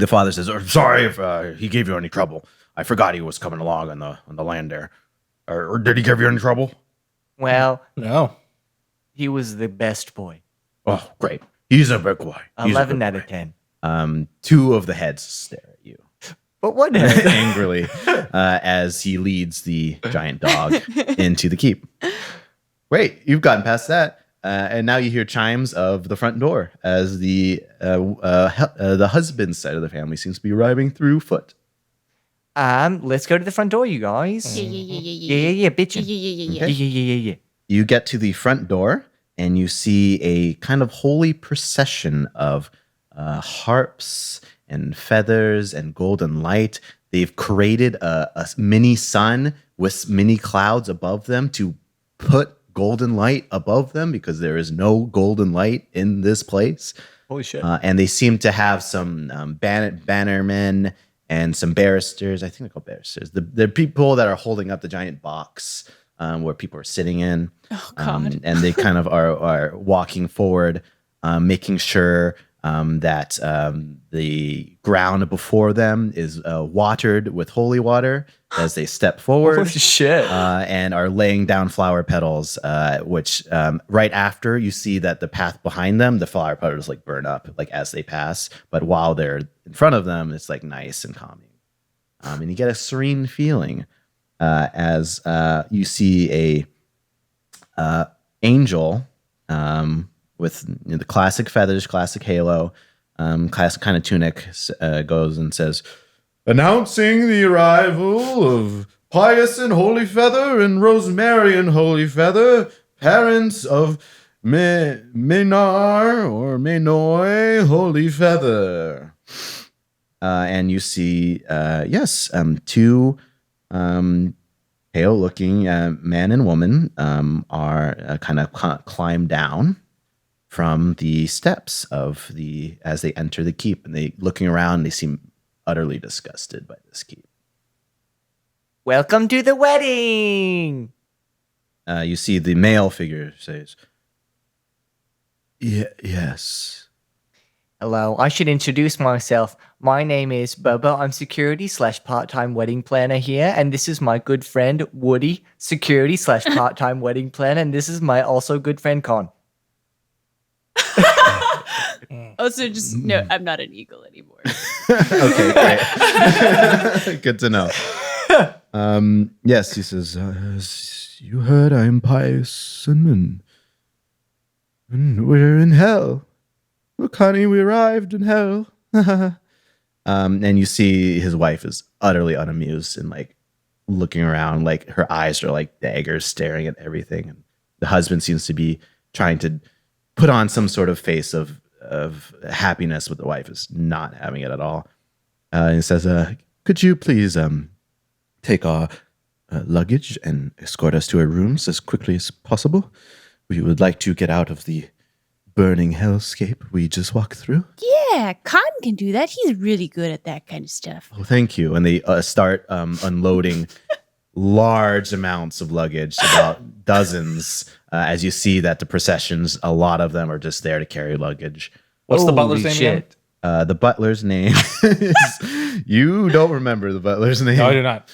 father says, Sorry if he gave you any trouble. I forgot he was coming along on the land there. Or did he give you in trouble? Well, No. he was the best boy. Oh, great. He's a big boy. He's a 11 good out boy. of 10. Two of the heads stare at you But what? angrily as he leads the giant dog into the keep. Wait, you've gotten past that. And now you hear chimes of the front door as the husband's side of the family seems to be arriving through foot. Let's go to the front door, you guys. Yeah, bitchin'. Okay. Yeah. You get to the front door and you see a kind of holy procession of harps and feathers and golden light. They've created a mini sun with mini clouds above them to put golden light above them because there is no golden light in this place. Holy shit. And they seem to have some bannermen and some barristers. I think they're called barristers. The people that are holding up the giant box where people are sitting in. Oh, God. And they kind of are walking forward, making sure that the ground before them is watered with holy water as they step forward. Holy shit. And are laying down flower petals, which right after you see that the path behind them, the flower petals like burn up like as they pass. But while they're in front of them, it's like nice and calming. And you get a serene feeling as you see a angel with the classic feathers, classic halo, classic kind of tunic goes and says, announcing the arrival of Pious and Holy Feather and Rosemary and Holy Feather, parents of Menar or Menoy Holy Feather. And you see, two pale-looking man and woman are kind of climb down from the steps as they enter the keep, and they looking around. They seem utterly disgusted by this keep. Welcome to the wedding. You see the male figure says, "Yes." Hello, I should introduce myself. My name is Bobo. I'm security/part-time wedding planner here, and this is my good friend Woody, security/part-time wedding planner, and this is my also good friend Con. Also, just no, I'm not an eagle anymore. Okay, great. Good to know. Yes, he says, as you heard, I am pious and we're in hell. Look, honey, we arrived in hell. And you see his wife is utterly unamused and like looking around, like her eyes are like daggers staring at everything. And the husband seems to be trying to put on some sort of face of happiness, but the wife is not having it at all. And he says, could you please take our luggage and escort us to our rooms as quickly as possible? We would like to get out of the burning hellscape we just walked through. Yeah, Con can do that. He's really good at that kind of stuff. Oh, thank you. And they start unloading large amounts of luggage, about dozens, as you see that the processions, a lot of them are just there to carry luggage. What's the Holy butler's name again? shit. The butler's name is... You don't remember the butler's name. No, I do not.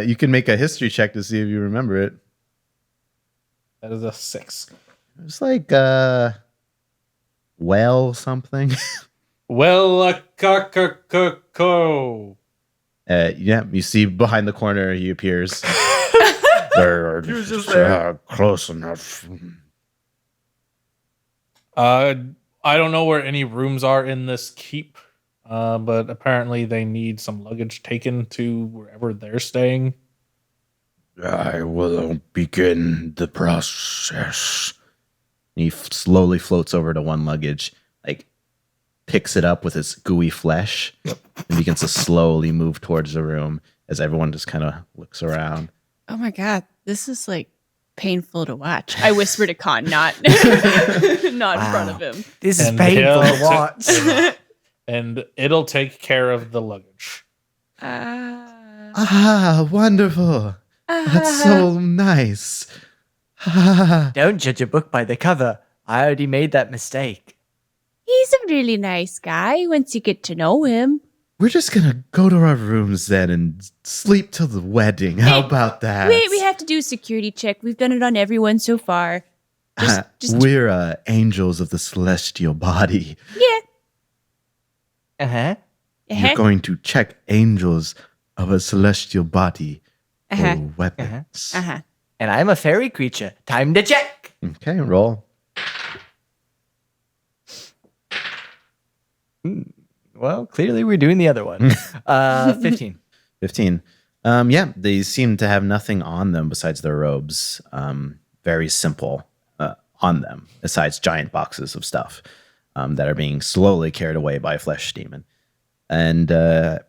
You can make a history check to see if you remember it. That is a 6. It's like, well something. Well, Yeah, you see behind the corner he appears. He was just there. Close enough. I don't know where any rooms are in this keep, but apparently they need some luggage taken to wherever they're staying. I will begin the process. He slowly floats over to one luggage, like picks it up with his gooey flesh, and begins to slowly move towards the room as everyone just kind of looks around. Oh my God, this is like painful to watch. I whisper to Con, not not in front of him. This is And painful he'll to watch. And it'll take care of the luggage. Ah, wonderful. That's so nice. Don't judge a book by the cover. I already made that mistake. He's a really nice guy once you get to know him. we're just gonna go to our rooms then and sleep till the wedding. How about that? We have to do a security check. We've done it on everyone so far. We're angels of the celestial body. Yeah. Uh-huh. You're going to check angels of a celestial body Uh-huh. for weapons. Uh-huh. And I'm a fairy creature. Time to check. Okay, roll. Well, clearly we're doing the other one. 15. 15. Yeah, they seem to have nothing on them besides their robes. Very simple on them, besides giant boxes of stuff that are being slowly carried away by a flesh demon. And the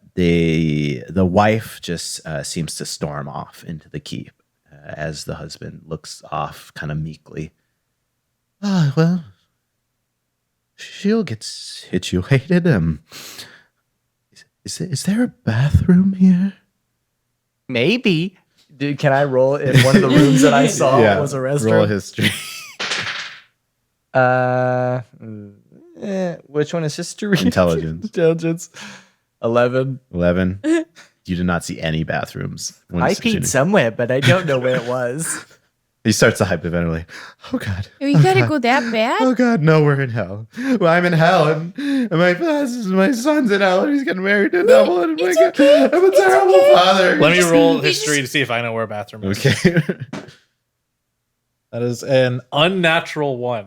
wife just seems to storm off into the keep as the husband looks off kind of meekly. Ah, well, she'll get situated. Is there a bathroom here? Maybe. Dude, can I roll in one of the rooms that I saw was a restroom? Roll history. Which one is history? Intelligence. Intelligence. 11. 11. You did not see any bathrooms. I peed somewhere, but I don't know where it was. He starts to hyperventilate. Oh God. We gotta go that bad? Oh God, no, we're in hell. Well, I'm in hell, and my son's in hell, and he's getting married to a devil, and I'm a terrible father. Let me roll history to see if I know where a bathroom is. Okay. That is an unnatural 1.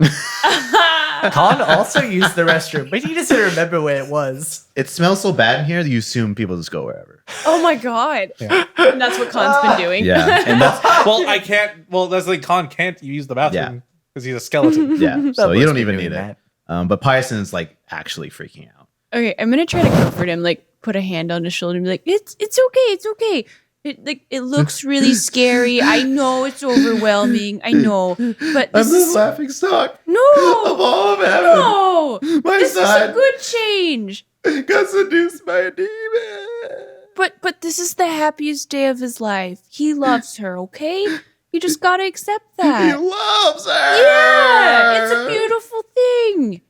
Khan also used the restroom, but he doesn't remember where it was. It smells so bad in here that you assume people just go wherever. Oh my god. Yeah. And that's what Khan's been doing. Yeah, and that's I can't. Well, that's like Khan can't use the bathroom because he's a skeleton. yeah. So you must don't be even doing need that. it. But Pyason's like actually freaking out. Okay, I'm gonna try to comfort him, like put a hand on his shoulder and be like, it's okay. It looks really scary. I know it's overwhelming. I know. But I'm this the is laughing stock of no, all of heaven. no. My This is a son good change. got seduced by a demon. But this is the happiest day of his life. He loves her, okay? You just gotta accept He that. loves her. Yeah, it's a beautiful thing.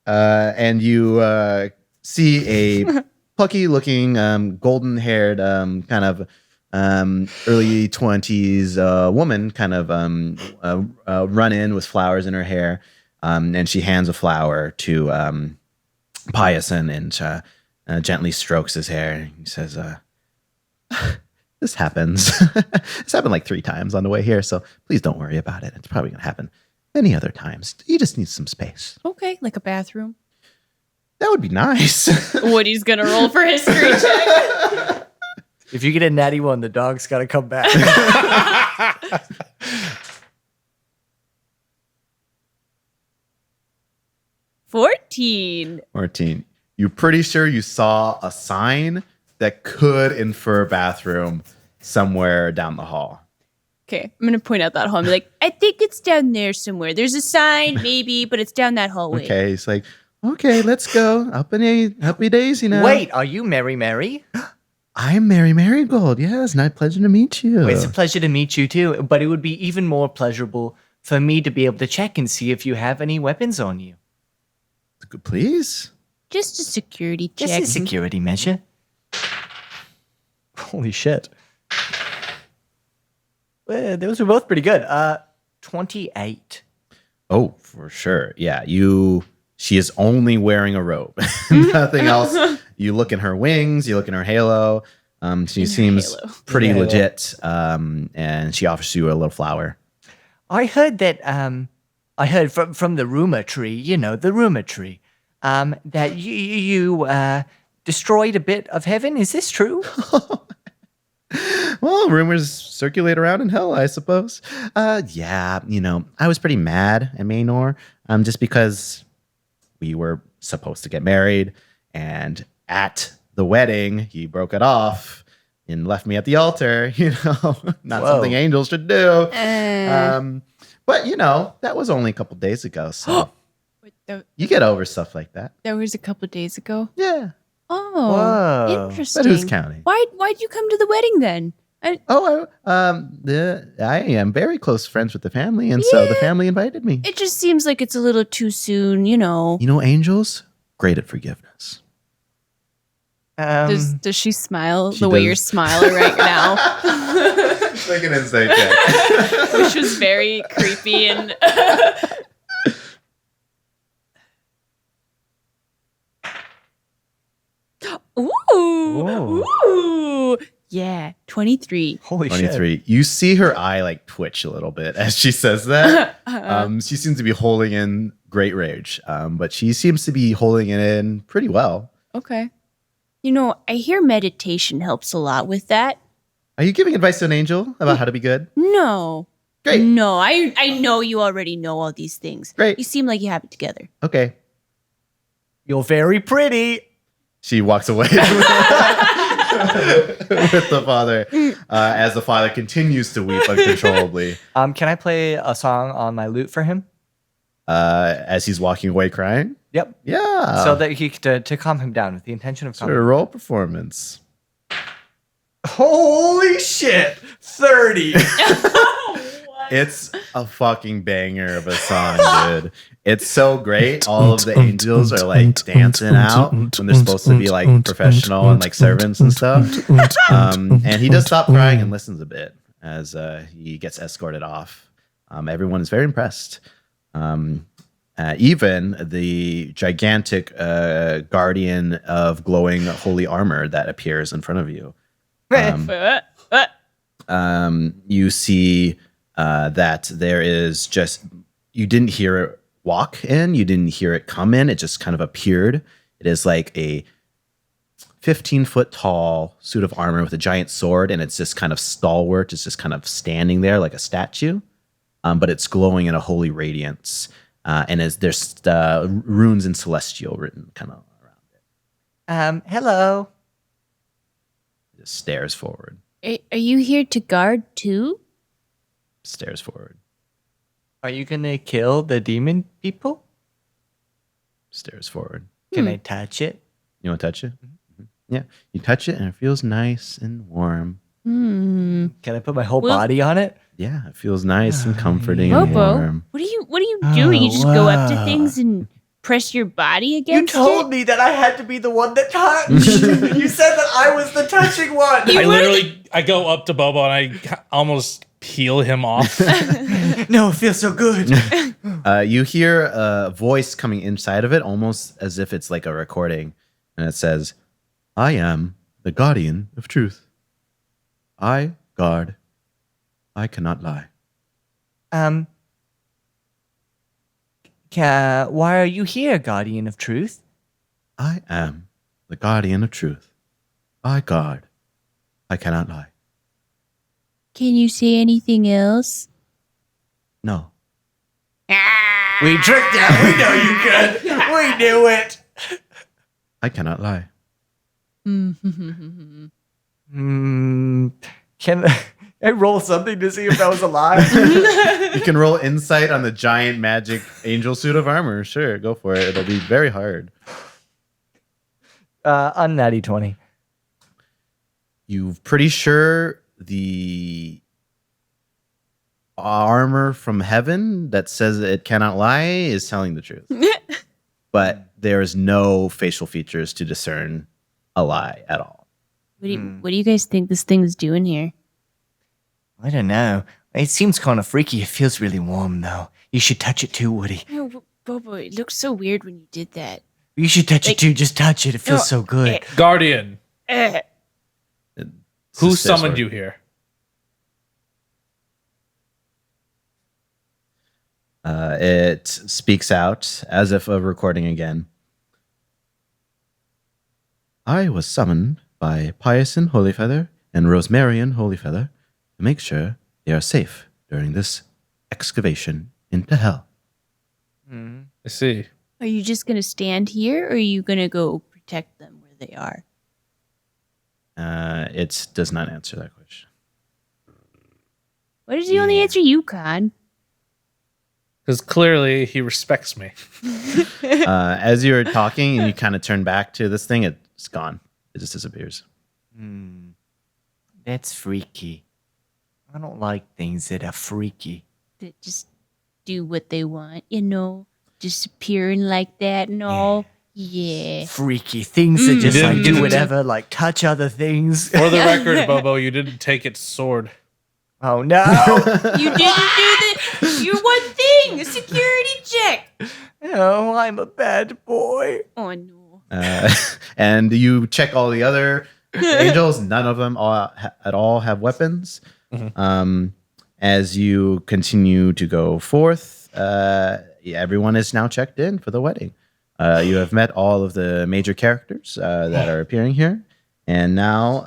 And you see a plucky-looking, golden-haired, kind of early 20s woman kind of run in with flowers in her hair, and she hands a flower to Pyason and gently strokes his hair. He says, this happens. It's happened like 3 times on the way here, so please don't worry about it. It's probably going to happen many other times. You just need some space. Okay, like a bathroom. That would be nice. Woody's gonna roll for history check. If you get a natty 1, the dog's got to come back. 14. 14. You're pretty sure you saw a sign that could infer bathroom somewhere down the hall. Okay, I'm gonna point out that hall and be like, I think it's down there somewhere. There's a sign, maybe, but it's down that hallway. Okay, it's like, okay, let's go. Happy days, you know. Wait, are you Mary? I'm Mary Marigold. Yes, nice pleasure to meet you. It's a pleasure to meet you too, but it would be even more pleasurable for me to be able to check and see if you have any weapons on you. Please. Just a security check. Just a security measure. Holy shit. Well, those were both pretty good. 28. Oh, for sure. Yeah, she is only wearing a robe. Nothing else. You look in her wings, you look in her halo. She seems pretty Halo. legit. And she offers you a little flower. I heard that I heard from the rumor tree, the rumor tree, that you destroyed a bit of heaven. Is this true? Well, rumors circulate around in hell, I suppose. Yeah, I was pretty mad at Maynor, just because we were supposed to get married, and at the wedding, he broke it off and left me at the altar. Not Whoa. something angels should do. But that was only a couple days ago, so you get over stuff like that. that was a couple days ago. Yeah. Oh, Whoa. interesting. But who's counting? Why'd you come to the wedding then? I am very close friends with the family, and so the family invited me. It just seems like it's a little too soon, Angels, great at forgiveness. Does she smile She the way does. you're smiling right now? Like an insight check. Which was very creepy and Ooh. Yeah, 23. Holy shit. 23. You see her eye like twitch a little bit as she says that. She seems to be holding in great rage, but she seems to be holding it in pretty well. Okay. You know, I hear meditation helps a lot with that. Are you giving advice to an angel about how to be good? No. Great. No, I know you already know all these things. Great. You seem like you have it together. Okay. You're very pretty. She walks away with the father as the father continues to weep uncontrollably Can I play a song on my lute for him? as he's walking away crying. Yep. Yeah. So that he to calm him down with the intention of calming. Sure, roll performance. Holy shit! 30. It's a fucking banger of a song, dude. It's so great. All of the angels are like dancing out when they're supposed to be like professional and like servants and stuff. And he does stop crying and listens a bit as he gets escorted off. Everyone is very impressed. Even the gigantic guardian of glowing holy armor that appears in front of you. You see that there is just, you didn't hear it walk in, you didn't hear it come in, it just kind of appeared. It is like a 15-foot tall suit of armor with a giant sword, and it's just kind of stalwart, it's just kind of standing there like a statue, but it's glowing in a holy radiance, and there's runes in celestial written kind of around it. Hello. It just stares forward, Are you here to guard too? stares forward, Are you gonna kill the demon people? stares forward. Can I touch it? You want to touch it? Mm-hmm. Yeah, you touch it and it feels nice and warm. Hmm. Can I put my whole Well- body on it? Yeah, it feels nice and comforting and Bobo, warm. what do you do? You just go up to wow. things and press your body You against told it? me that I had to be the one that touched. You said that I was the touching one. I go up to Bobo and I almost peel him off. No, it feels so good. You hear a voice coming inside of it, almost as if it's like a recording, and it says, "I am the guardian of truth. I guard. I cannot lie." Why are you here, guardian of truth? I am the guardian of truth. I guard. I cannot lie. Can you say anything else? No. We tricked you. We know you could. We knew it. I cannot lie. Can I roll something to see if that was a lie? You can roll insight on the giant magic angel suit of armor. Sure, go for it. It'll be very hard. On natty 20. You're pretty sure the armor from heaven that says it cannot lie is telling the truth. But there is no facial features to discern a lie at all. What do you guys think this thing's doing here? I don't know. It seems kind of freaky. It feels really warm, though. You should touch it too, Woody. No, Bobo, it looks so weird when you did that. You should touch it too. Just touch it. It feels so good. Guardian, Eh. who It's summoned just- you here? It speaks out as if a recording again. I was summoned by Piuson Holyfeather and Rosemarian Holyfeather to make sure they are safe during this excavation into hell. I see. Are you just going to stand here or are you going to go protect them where they are? It does not answer that question. What is the only answer you can? Because clearly he respects me. As you're talking and you kind of turn back to this thing, it's gone. It just disappears. That's freaky. I don't like things that are freaky. That just do what they want, disappearing like that and all. Yeah. freaky things that just like do Didn't- whatever, like touch other things. For the record, Bobo, you didn't take its sword. Oh no! You didn't do your one thing. A security check. Oh, I'm a bad boy. Oh no. And you check all the other angels. None of them at all have weapons. As you continue to go forth, everyone is now checked in for the wedding. You have met all of the major characters that are appearing here. And now,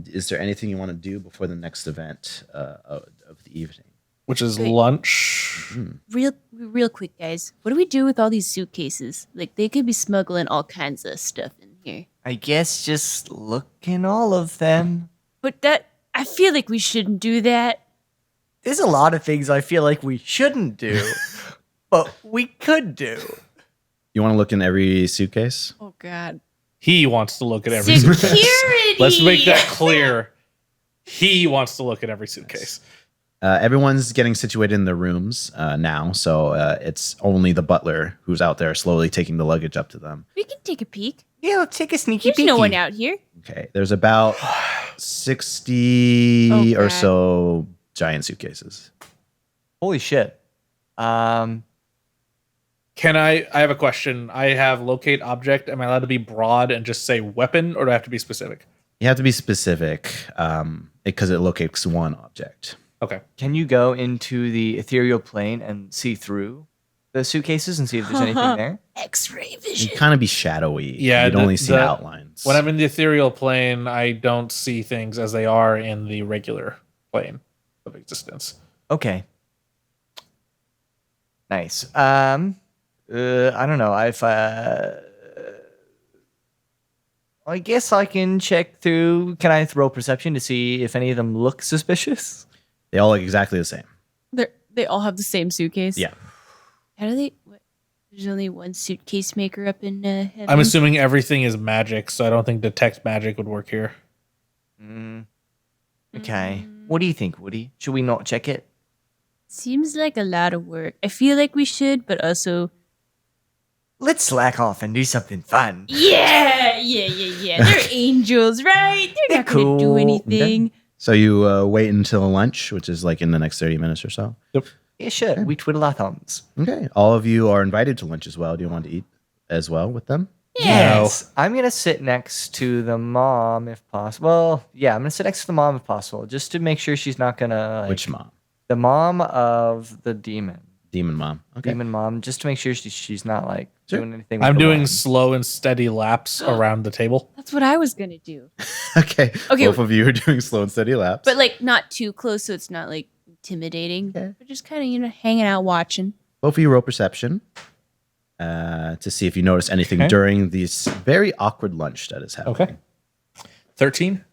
is there anything you want to do before the next event of the evening? Which is Wait. lunch. Real quick, guys. What do we do with all these suitcases? Like, they could be smuggling all kinds of stuff in here. I guess just look in all of them. But I feel like we shouldn't do that. There's a lot of things I feel like we shouldn't do, but we could do. You want to look in every suitcase? Oh God. He wants to look at every suitcase. Security! Let's make that clear. He wants to look at every suitcase. Everyone's getting situated in their rooms now, so it's only the butler who's out there slowly taking the luggage up to them. We can take a peek. Yeah, let's take a sneaky There's peeky. no one out here. Okay, there's about 60 Oh, or God. so giant suitcases. Holy shit. Can I have a question. I have locate object. Am I allowed to be broad and just say weapon, or do I have to be specific? You have to be specific because it locates one object. Okay. Can you go into the ethereal plane and see through the suitcases and see if there's anything there? X-ray You vision. kind of be shadowy. Yeah, You'd only see outlines. When I'm in the ethereal plane, I don't see things as they are in the regular plane of existence. Okay. Nice. I don't know. I guess I can check through. Can I throw perception to see if any of them look suspicious? They all look exactly the same. They all have the same suitcase. Yeah. How do they... What? There's only one suitcase maker up in heaven. I'm assuming everything is magic, so I don't think detect magic would work here. Okay. What do you think, Woody? Should we not check it? Seems like a lot of work. I feel like we should, but also... Let's slack off and do something fun. Yeah. They're angels, right? They're not going to do cool. anything. So you wait until lunch, which is like in the next 30 minutes or so. Yeah, sure. We twiddle our thumbs. Okay. All of you are invited to lunch as well. Do you want to eat as well with them? Yes. I'm going to sit next to the mom if possible. Well, yeah, I'm going to sit next to the mom if possible, just to make sure she's not going to... Which mom? The mom of the demon. Demon mom. Okay. Demon mom, just to make sure she's not like Sure. doing anything with I'm the doing wine. slow and steady laps around the table. That's what I was gonna do. Okay. Okay. Both of you are doing slow and steady laps. But like not too close, so it's not like intimidating. Okay. We're just kind of, hanging out watching. Both of you roll perception to see if you notice anything Okay. during this very awkward lunch that is happening. Okay. 13?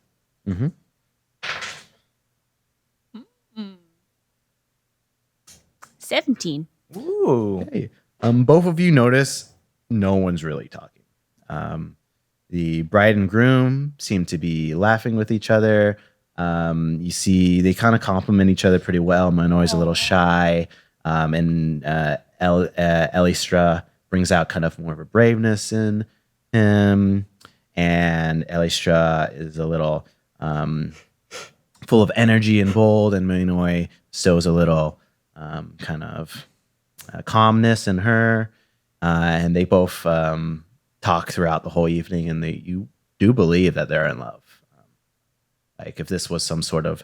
17. Ooh. Okay. Both of you notice no one's really talking. The bride and groom seem to be laughing with each other. You see they kind of compliment each other pretty well. Manoy's a little shy. And Elistra brings out kind of more of a braveness in him. And Elistra is a little full of energy and bold. And Manoy stows a little kind of calmness in her. And they both talk throughout the whole evening. And you do believe that they're in love. Like if this was some sort of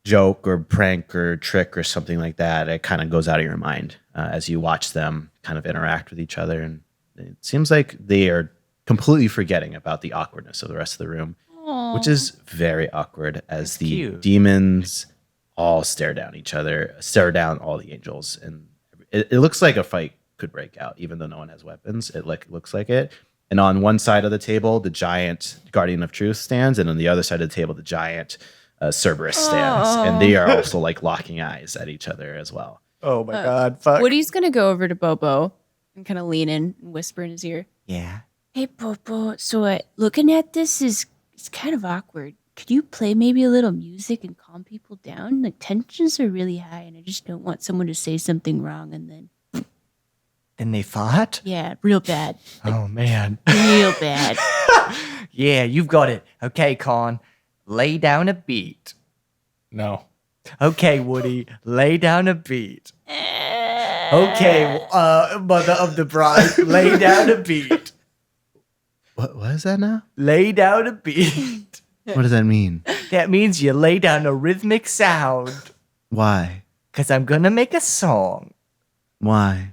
joke or prank or trick or something like that, it kind of goes out of your mind as you watch them kind of interact with each other. And it seems like they are completely forgetting about the awkwardness of the rest of the room, which is very awkward as the cute. demons all stare down each other, stare down all the angels. And it looks like a fight could break out, even though no one has weapons. It looks like it. And on one side of the table, the giant Guardian of Truth stands, and on the other side of the table, the giant Cerberus stands, and they are also like locking eyes at each other as well. Oh my god, fuck. Woody's gonna go over to Bobo and kind of lean in and whisper in his ear. Yeah. Hey, Bobo. So looking at this it's kind of awkward. Could you play maybe a little music and calm people down? Like tensions are really high, and I just don't want someone to say something wrong and then... The Can they fight? Yeah, real bad. Oh, man. Real bad. Yeah, you've got it. Okay, Con, lay down a beat. No. Okay, Woody, lay down a beat. Okay, mother of the bride, lay down a beat. What is that now? Lay down a beat. What does that mean? That means you lay down a rhythmic sound. Why? Because I'm going to make a song. Why?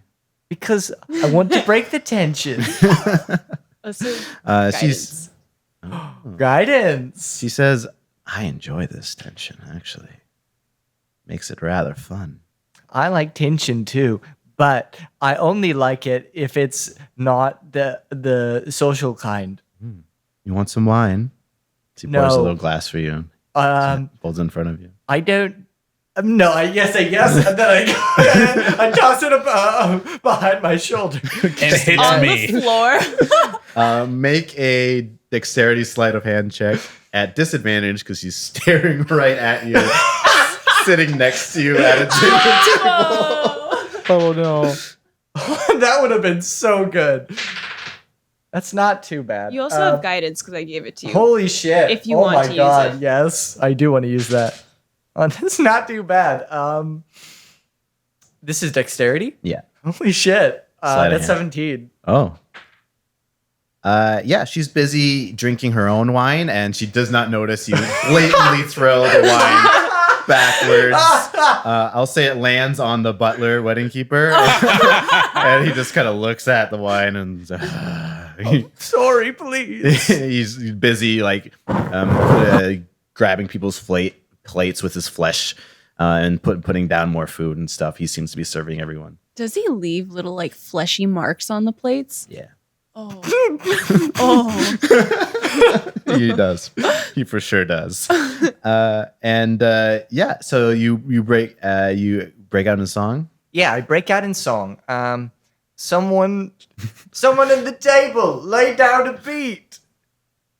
Because I want to break the tension. She's Guidance. She says, I enjoy this tension, actually. Makes it rather fun. I like tension too, but I only like it if it's not the social kind. You want some wine? She No. pours a little glass for you. Holds in front of you. I don't. No, I say yes, and then I toss it up behind my shoulder. It hits On me. the floor. Make a dexterity sleight of hand check at disadvantage because she's staring right at you, sitting next to you at a dinner table. Oh no. That would have been so good. That's not too bad. You also have guidance because I gave it to you. Holy shit. If you oh want my to use God, it. yes. I do want to use that. That's not too bad. This is dexterity? Yeah. Holy shit. Sleight of That's hand. 17. Oh. Yeah, she's busy drinking her own wine, and she does not notice you blatantly throw the wine backwards. I'll say it lands on the butler, wedding keeper, and he just kind of looks at the wine and Sorry, please. he's busy like grabbing people's plates with his flesh and putting down more food and stuff. He seems to be serving everyone. Does he leave little like fleshy marks on the plates? Yeah. Oh. Oh. He does. He for sure does. Yeah, so you break out in a song. Yeah, I break out in song. Someone in the table, lay down a beat.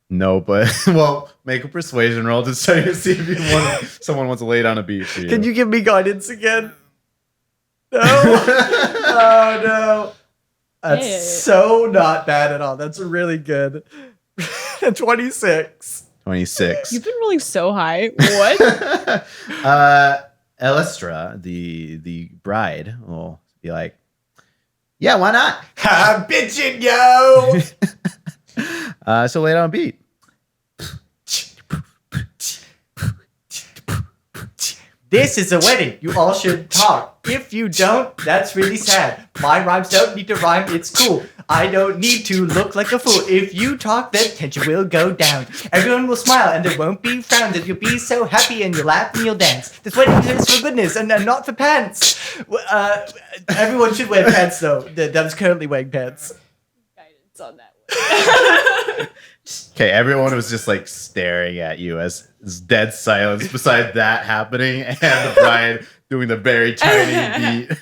No, but well, make a persuasion roll to try to see if someone wants to lay down a beat for you. Can you give me guidance again? No. Oh no. That's Hey. so not bad at all. That's really good. 26. 26. You've been rolling so high. What? Elestra, the bride, will be like, yeah, why not? I'm bitching, yo. So lay down a beat. This is a wedding. You all should talk. If you don't, that's really sad. My rhymes don't need to rhyme. It's cool. I don't need to look like a fool. If you talk, the tension will go down. Everyone will smile and there won't be frowns. And you'll be so happy and you'll laugh and you'll dance. This wedding is for goodness and not for pants. Everyone should wear pants though. That is currently wearing pants. Guidance on that one. Okay, everyone was just like staring at you as dead silence beside that happening and the bride doing the very tiny beat.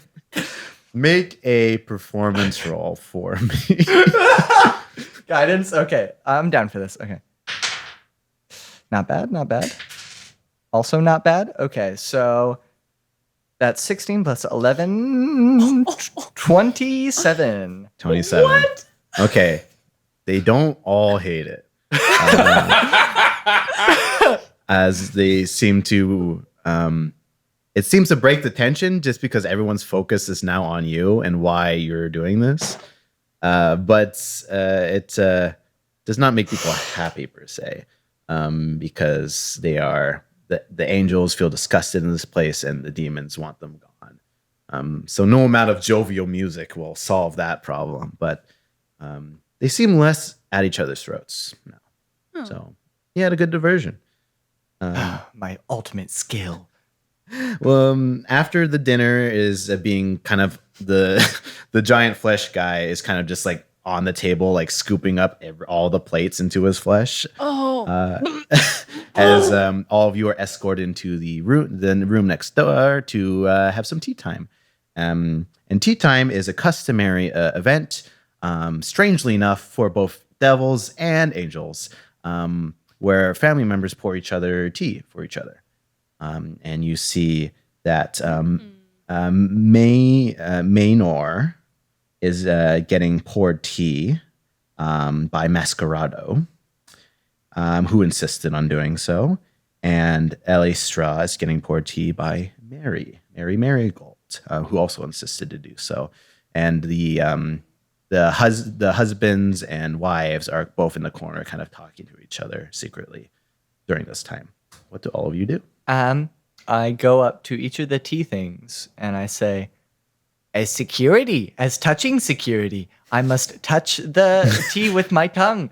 Make a performance roll for me. Guidance? Okay, I'm down for this. Okay. Not bad, not bad. Also not bad. Okay, so that's 16 plus 11, 27. 27. What? Okay. They don't all hate it. As they seem to it seems to break the tension just because everyone's focus is now on you and why you're doing this. But it does not make people happy per se, because they are the angels feel disgusted in this place and the demons want them gone. So no amount of jovial music will solve that problem, but they seem less at each other's throats now. Oh. So he had a good diversion. My ultimate skill. Well, after the dinner is being kind of the giant flesh guy is kind of just like on the table, like scooping up all the plates into his flesh. Oh. As all of you are escorted into the room next door to have some tea time. And tea time is a customary event, strangely enough, for both devils and angels, where family members pour each other tea for each other. And you see that Maynor is getting poured tea by Masquerado, who insisted on doing so. And Elistra is getting poured tea by Mary Marigold, who also insisted to do so. And the husbands and wives are both in the corner kind of talking to each other secretly during this time. What do all of you do? I go up to each of the tea things and I say, as touching security, I must touch the tea with my tongue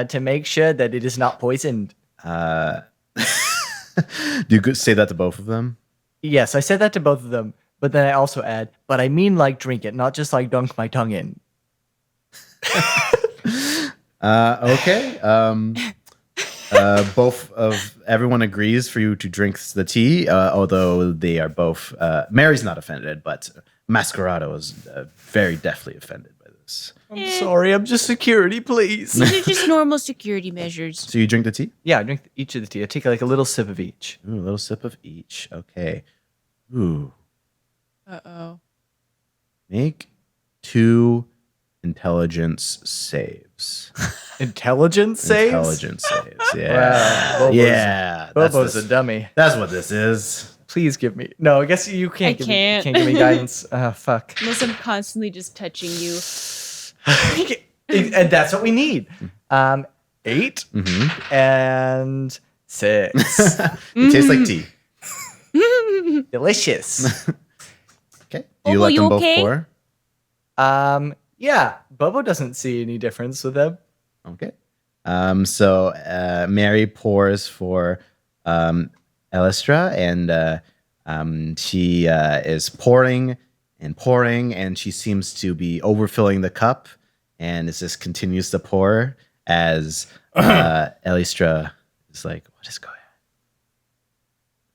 to make sure that it is not poisoned. Do you say that to both of them? Yes, I said that to both of them, but then I also add, but I mean like drink it, not just like dunk my tongue in. Okay. Both of everyone agrees for you to drink the tea, although they are both. Mary's not offended, but Masquerado is very definitely offended by this. I'm sorry, I'm just security, please. These are just normal security measures. So you drink the tea? Yeah, I drink each of the tea. I take like a little sip of each. Ooh, a little sip of each. Okay. Ooh. Uh-oh. Make 2 intelligence saves. Intelligence saves? Intelligence saves. Yeah. Wow. Bobo's That's a dummy. That's what this is. Please give me. No, I guess you can't. I can't. Can't give me guidance. Fuck. Unless I'm constantly just touching you. And that's what we need. 8 and 6. It tastes like tea. Delicious. Okay. Do you Bobo, let you them both okay? pour? Yeah. Bobo doesn't see any difference with them. Okay. So Mary pours for Elistra, and she is pouring and pouring, and she seems to be overfilling the cup, and it just continues to pour as Elistra is like, "What is going on?"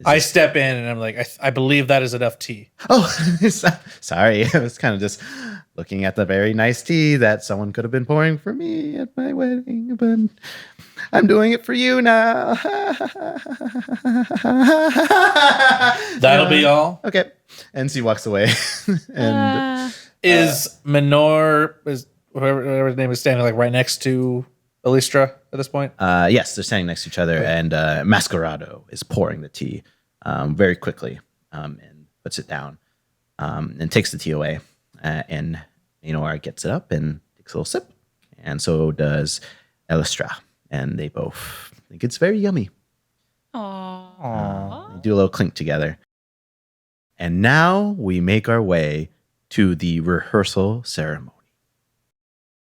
I step in and I'm like, I believe that is enough tea. Oh, sorry. I was kind of just looking at the very nice tea that someone could have been pouring for me at my wedding, but I'm doing it for you now. That'll be all. Okay. And she walks away. And Is Minor, is whatever his name is, standing like right next to Elistra at this point? yes, they're standing next to each other, and Masquerado is pouring the tea very quickly and puts it down and takes the tea away. And Minor gets it up and takes a little sip, and so does Elistra. And they both think it's very yummy. Aww. They do a little clink together. And now we make our way to the rehearsal ceremony.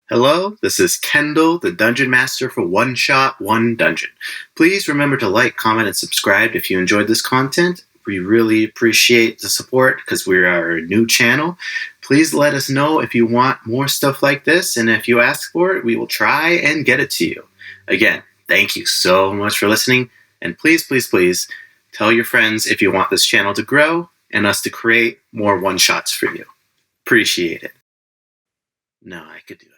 Hello, this is Kendall, the Dungeon Master for One Shot, One Dungeon. Please remember to like, comment, and subscribe if you enjoyed this content. We really appreciate the support because we are a new channel. Please let us know if you want more stuff like this, and if you ask for it, we will try and get it to you. Again, thank you so much for listening, and please, please, please tell your friends if you want this channel to grow and us to create more one-shots for you. Appreciate it. No, I could do it.